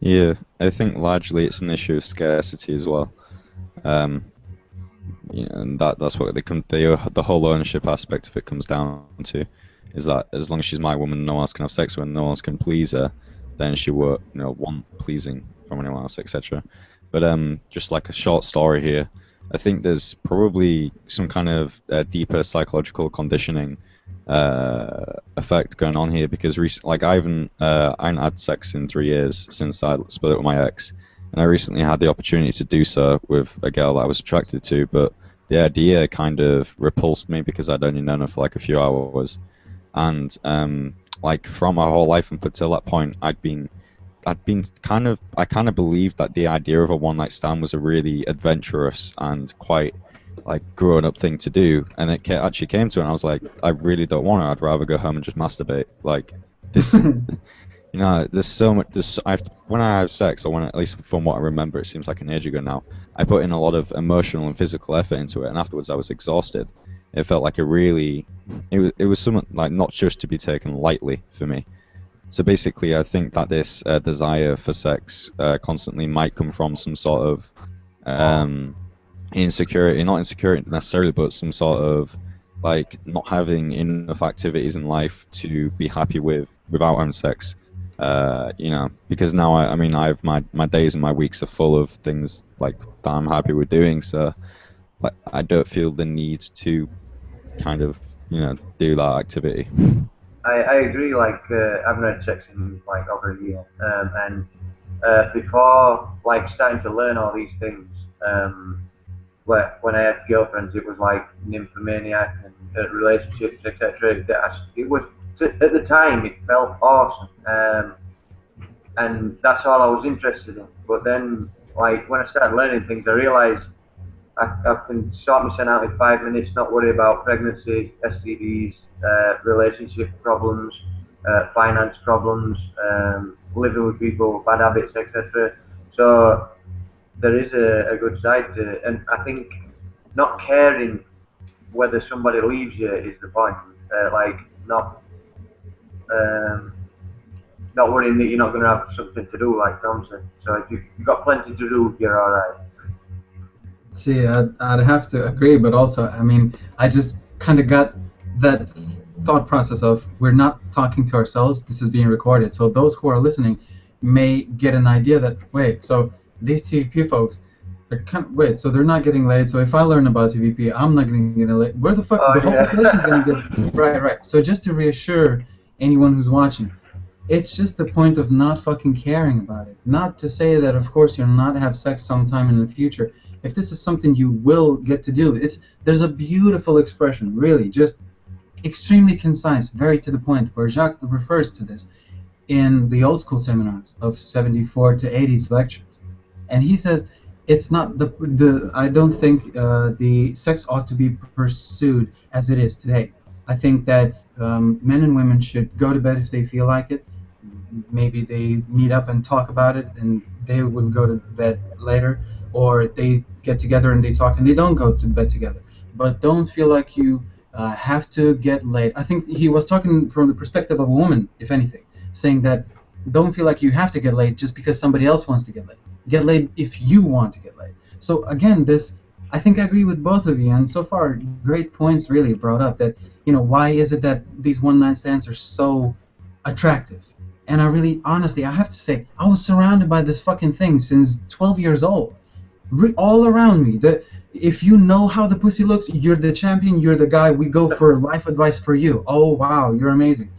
Yeah, I think largely it's an issue of scarcity as well. And that's what the whole ownership aspect of it comes down to, is that as long as she's my woman, no one else can have sex with her, no one else can please her, then she won't, want pleasing from anyone else, etc. But just like a short story here, I think there's probably some kind of deeper psychological conditioning effect going on here, because I haven't had sex in 3 years since I split up with my ex, and I recently had the opportunity to do so with a girl that I was attracted to, but the idea kind of repulsed me because I'd only known her for like a few hours, and like from my whole life up until that point, I kind of believed that the idea of a one-night stand was a really adventurous and quite like grown-up thing to do, and it actually came to it, and I was like, I really don't want to. I'd rather go home and just masturbate. Like this, there's so much. When I have sex, or when, at least from what I remember, it seems like an age ago now, I put in a lot of emotional and physical effort into it, and afterwards I was exhausted. It felt like it was something like not just to be taken lightly for me. So basically, I think that this desire for sex constantly might come from some sort of insecurity, not insecurity necessarily, but some sort of like not having enough activities in life to be happy without having sex. You know, because now I mean I have my days and my weeks are full of things like that I'm happy with doing, so like I don't feel the need to kind of, you know, do that activity. I agree. Like I've known sex in like over a year, and before like starting to learn all these things, when I had girlfriends, it was like nymphomaniac and relationships, etc. It was at the time it felt awesome, and that's all I was interested in. But then, like when I started learning things, I realised I can sort myself out in 5 minutes, not worry about pregnancy, STDs, relationship problems, finance problems, living with people, bad habits, etc. So there is a good side to it, and I think not caring whether somebody leaves you is the point. Like um, not worrying that you're not going to have something to do, like Tom said. So if you've got plenty to do, you're all right. See, I'd have to agree, but also, I mean, I just kind of got that thought process of we're not talking to ourselves, this is being recorded. So those who are listening may get an idea that, wait, so these TVP folks, wait, so they're not getting laid, so if I learn about TVP, I'm not going to get laid. Where the fuck, Oh, the whole yeah. population is going to get, right. So just to reassure anyone who's watching, it's just the point of not fucking caring about it. Not to say that, of course, you'll not have sex sometime in the future. If this is something you will get to do, there's a beautiful expression, really, just extremely concise, very to the point, where Jacques refers to this in the old school seminars of 74 to 80s lectures. And he says, it's not I don't think the sex ought to be pursued as it is today. I think that men and women should go to bed if they feel like it. Maybe they meet up and talk about it, and they will go to bed later, or they get together and they talk and they don't go to bed together. But don't feel like you have to get laid. I think he was talking from the perspective of a woman, if anything, saying that don't feel like you have to get laid just because somebody else wants to get laid. Get laid if you want to get laid. So again, I think I agree with both of you, and so far, great points really brought up that, why is it that these one-night stands are so attractive? And I really, honestly, I have to say, I was surrounded by this fucking thing since 12 years old. All around me. If you know how the pussy looks, you're the champion, you're the guy, we go for life advice for you. Oh, wow, you're amazing.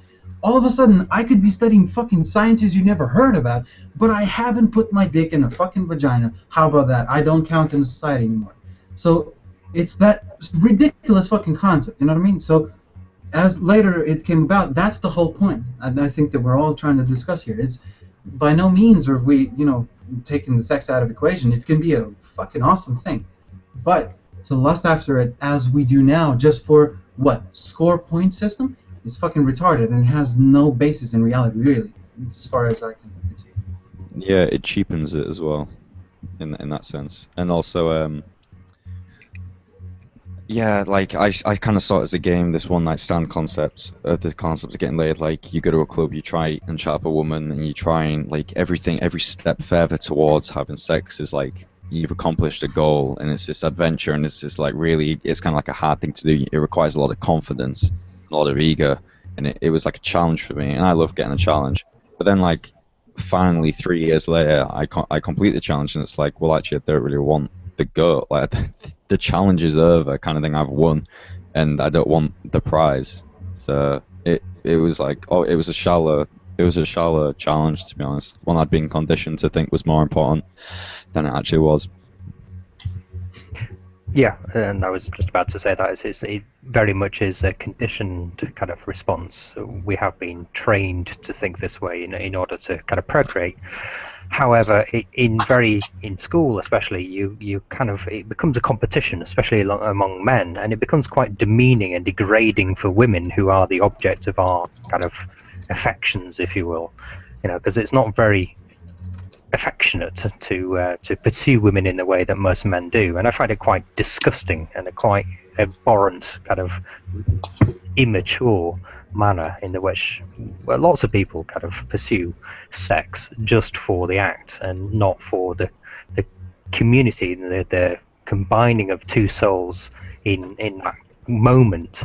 All of a sudden, I could be studying fucking sciences you never heard about, but I haven't put my dick in a fucking vagina. How about that? I don't count in society anymore. So, it's that ridiculous fucking concept, you know what I mean? So, as later it came about, that's the whole point. And I think that we're all trying to discuss here. It's by no means are we, taking the sex out of the equation. It can be a fucking awesome thing. But to lust after it as we do now, just for what? Score point system? Is fucking retarded and has no basis in reality, really, as far as I can see. Yeah, it cheapens it as well, in that sense. And also, yeah, like I kind of saw it as a game, this one night stand concept, the concept of getting laid. Like you go to a club, you try and chat up a woman, and you try and like every step further towards having sex is like you've accomplished a goal, and it's this adventure, and it's just like really, it's kind of like a hard thing to do. It requires a lot of confidence, a lot of ego, and it was like a challenge for me, and I love getting a challenge. But then like finally 3 years later, I complete the challenge, and it's like, well, actually, I don't really want the goal. Like the challenge is over, kind of thing. I've won, and I don't want the prize. So it was like, it was a shallow challenge, to be honest. One I'd been conditioned to think was more important than it actually was. Yeah, and I was just about to say that it very much is a conditioned kind of response. We have been trained to think this way in order to kind of procreate. However, in school especially, you kind of, it becomes a competition, especially among men, and it becomes quite demeaning and degrading for women who are the object of our kind of affections, if you will, because it's not very affectionate to pursue women in the way that most men do, and I find it quite disgusting and a quite abhorrent kind of immature manner in which lots of people kind of pursue sex just for the act and not for the community, the combining of two souls in that moment,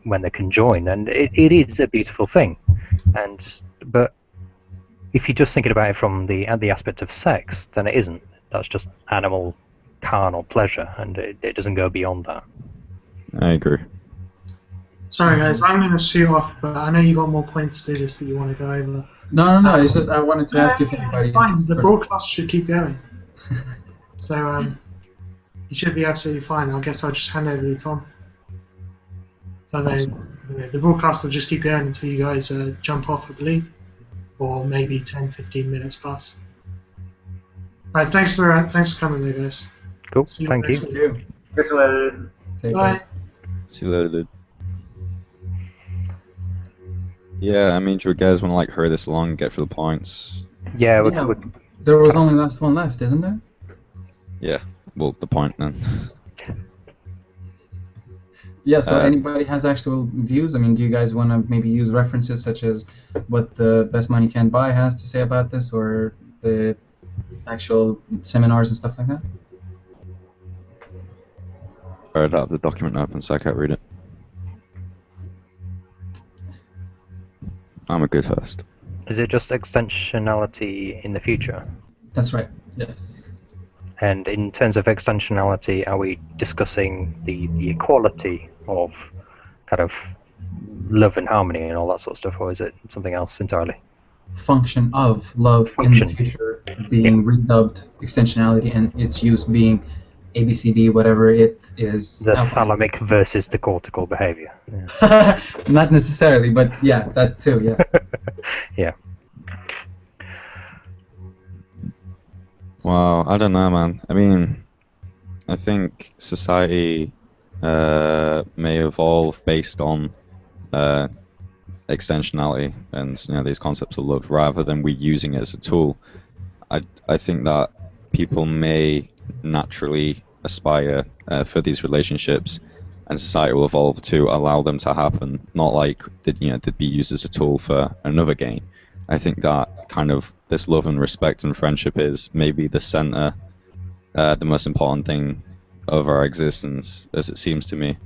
when they can join, and it is a beautiful thing. But if you're just thinking about it from the aspect of sex, then it isn't. That's just animal, carnal pleasure, and it doesn't go beyond that. I agree. Sorry guys, I'm going to shoot off, but I know you got more points to this that you want to go over. No. It's just I wanted to ask if anybody. It's fine. The broadcast should keep going. So you should be absolutely fine. I guess I'll just hand over to Tom. Although the broadcast will just keep going until you guys jump off, I believe, or maybe 10-15 minutes plus. All right, thanks for coming there, guys. Cool. Thank you. Bye. See you later, dude. Yeah, I mean, do you guys want to like hurry this along and get through the points? Yeah, there was only last one left, isn't there? Yeah, well, the point then. Yeah, so anybody has actual views? I mean, do you guys want to maybe use references such as what the Best Money Can't Buy has to say about this, or the actual seminars and stuff like that? I read out the document open so I can't read it. I'm a good host. Is it just extensionality in the future? That's right, yes. And in terms of extensionality, are we discussing the equality of kind of love and harmony and all that sort of stuff, or is it something else entirely? Function of love Function. in the future being redubbed extensionality, and its use being ABCD, whatever it is. The thalamic versus the cortical behavior. Yeah. Not necessarily, but yeah, that too, yeah. Yeah. Well, I don't know, man. I mean, I think society may evolve based on extensionality and these concepts of love, rather than we using it as a tool. I think that people may naturally aspire for these relationships, and society will evolve to allow them to happen, not like they'd be used as a tool for another gain. I think that kind of this love and respect and friendship is maybe the center, the most important thing of our existence, as it seems to me.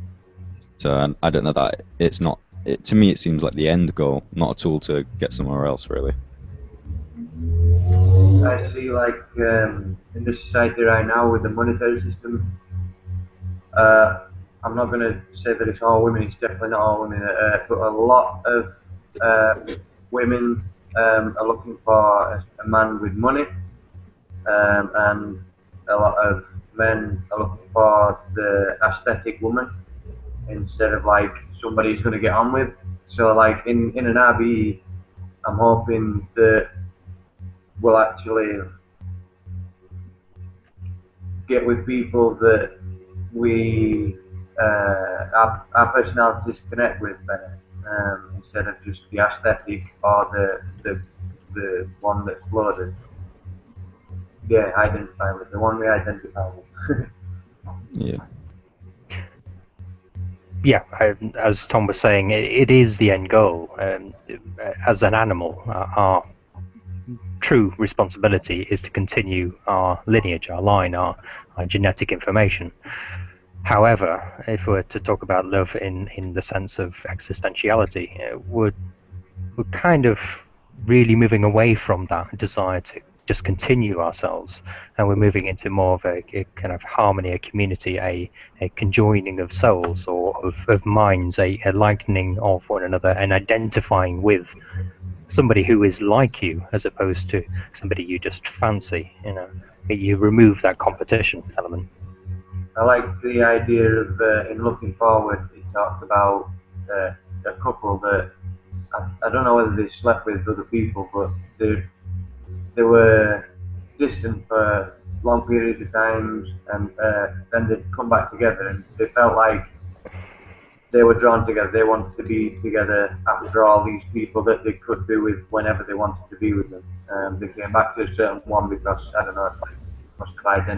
So I don't know that it's not. To me, it seems like the end goal, not a tool to get somewhere else, really. I see, like, in the society right now with the monetary system, I'm not going to say that it's all women, it's definitely not all women, but a lot of women are looking for a man with money, and a lot of men are looking for the aesthetic woman instead of like somebody who's going to get on with. So like in an RBE, I'm hoping that we'll actually get with people that we our personalities connect with better, instead of just the aesthetic or the one that's floated. Yeah, identify with the one we identify with. Yeah. Yeah, as Tom was saying, it is the end goal. As an animal, our true responsibility is to continue our lineage, our line, our genetic information. However, if we're to talk about love in the sense of existentiality, we're kind of really moving away from that desire to just continue ourselves, and we're moving into more of a kind of harmony, a community, a conjoining of souls or of minds, a likening of one another, and identifying with somebody who is like you as opposed to somebody you just fancy. You remove that competition element. I like the idea of in looking forward, it talks about a couple that I don't know whether they slept with other people, but they were distant for long periods of times, and then they'd come back together, and they felt like they were drawn together. They wanted to be together after all these people that they could be with whenever they wanted to be with them. They came back to a certain one because, I don't know, must have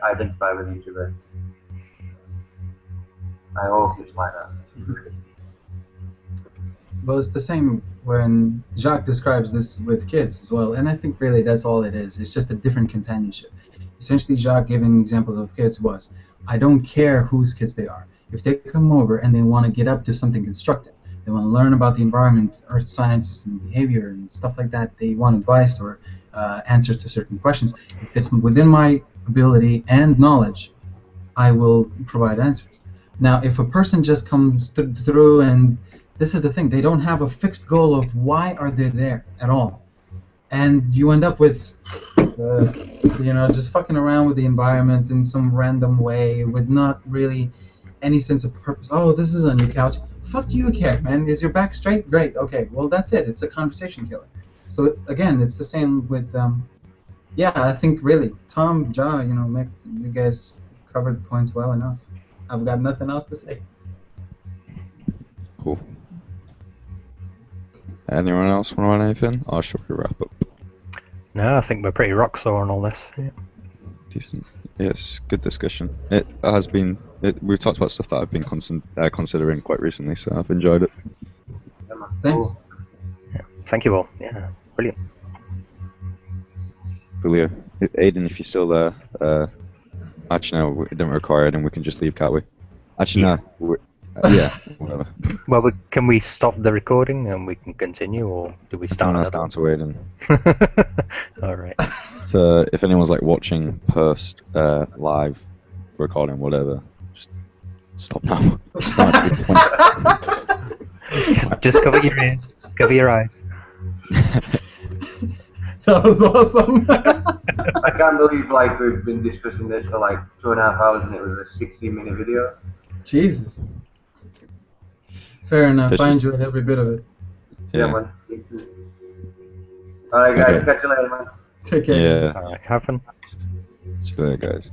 identify with each other. I hope it's like that. Well, it's the same when Jacques describes this with kids as well, and I think really that's all it is. It's just a different companionship. Essentially, Jacques giving examples of kids was, I don't care whose kids they are. If they come over and they want to get up to something constructive, they want to learn about the environment, earth sciences, and behavior and stuff like that, they want advice or answers to certain questions. If it's within my ability and knowledge, I will provide answers. Now, if a person just comes through and this is the thing, they don't have a fixed goal of why are they there at all, and you end up with, just fucking around with the environment in some random way with not really any sense of purpose. Oh, this is on your couch. Fuck do you care, man? Is your back straight? Great. Okay. Well, that's it. It's a conversation killer. So again, it's the same with. I think really, Tom, Ja, you guys covered the points well enough. I've got nothing else to say. Cool. Anyone else want to add anything? Or should we wrap up? No, I think we're pretty rock sore on all this. Yeah. Decent. Yes, good discussion. It has been. We've talked about stuff that I've been considering quite recently, so I've enjoyed it. Thanks. Yeah. Thank you all. Yeah, brilliant. Julio, Aiden, if you're still there, actually no, we don't require Aiden. We can just leave, can't we? Actually, no. Yeah, whatever. Well, can we stop the recording and we can continue, or do we start? That's down to Aiden. All right. So if anyone's like watching post live recording, whatever, just stop now. just cover your ears, cover your eyes. That was awesome. I can't believe we've been discussing this for 2.5 hours and it was a 60-minute video. Jesus. Fair enough. I enjoyed every bit of it. Yeah, man. Alright guys, catch you later, man. Take care. Yeah. All right, have fun. See you later, guys.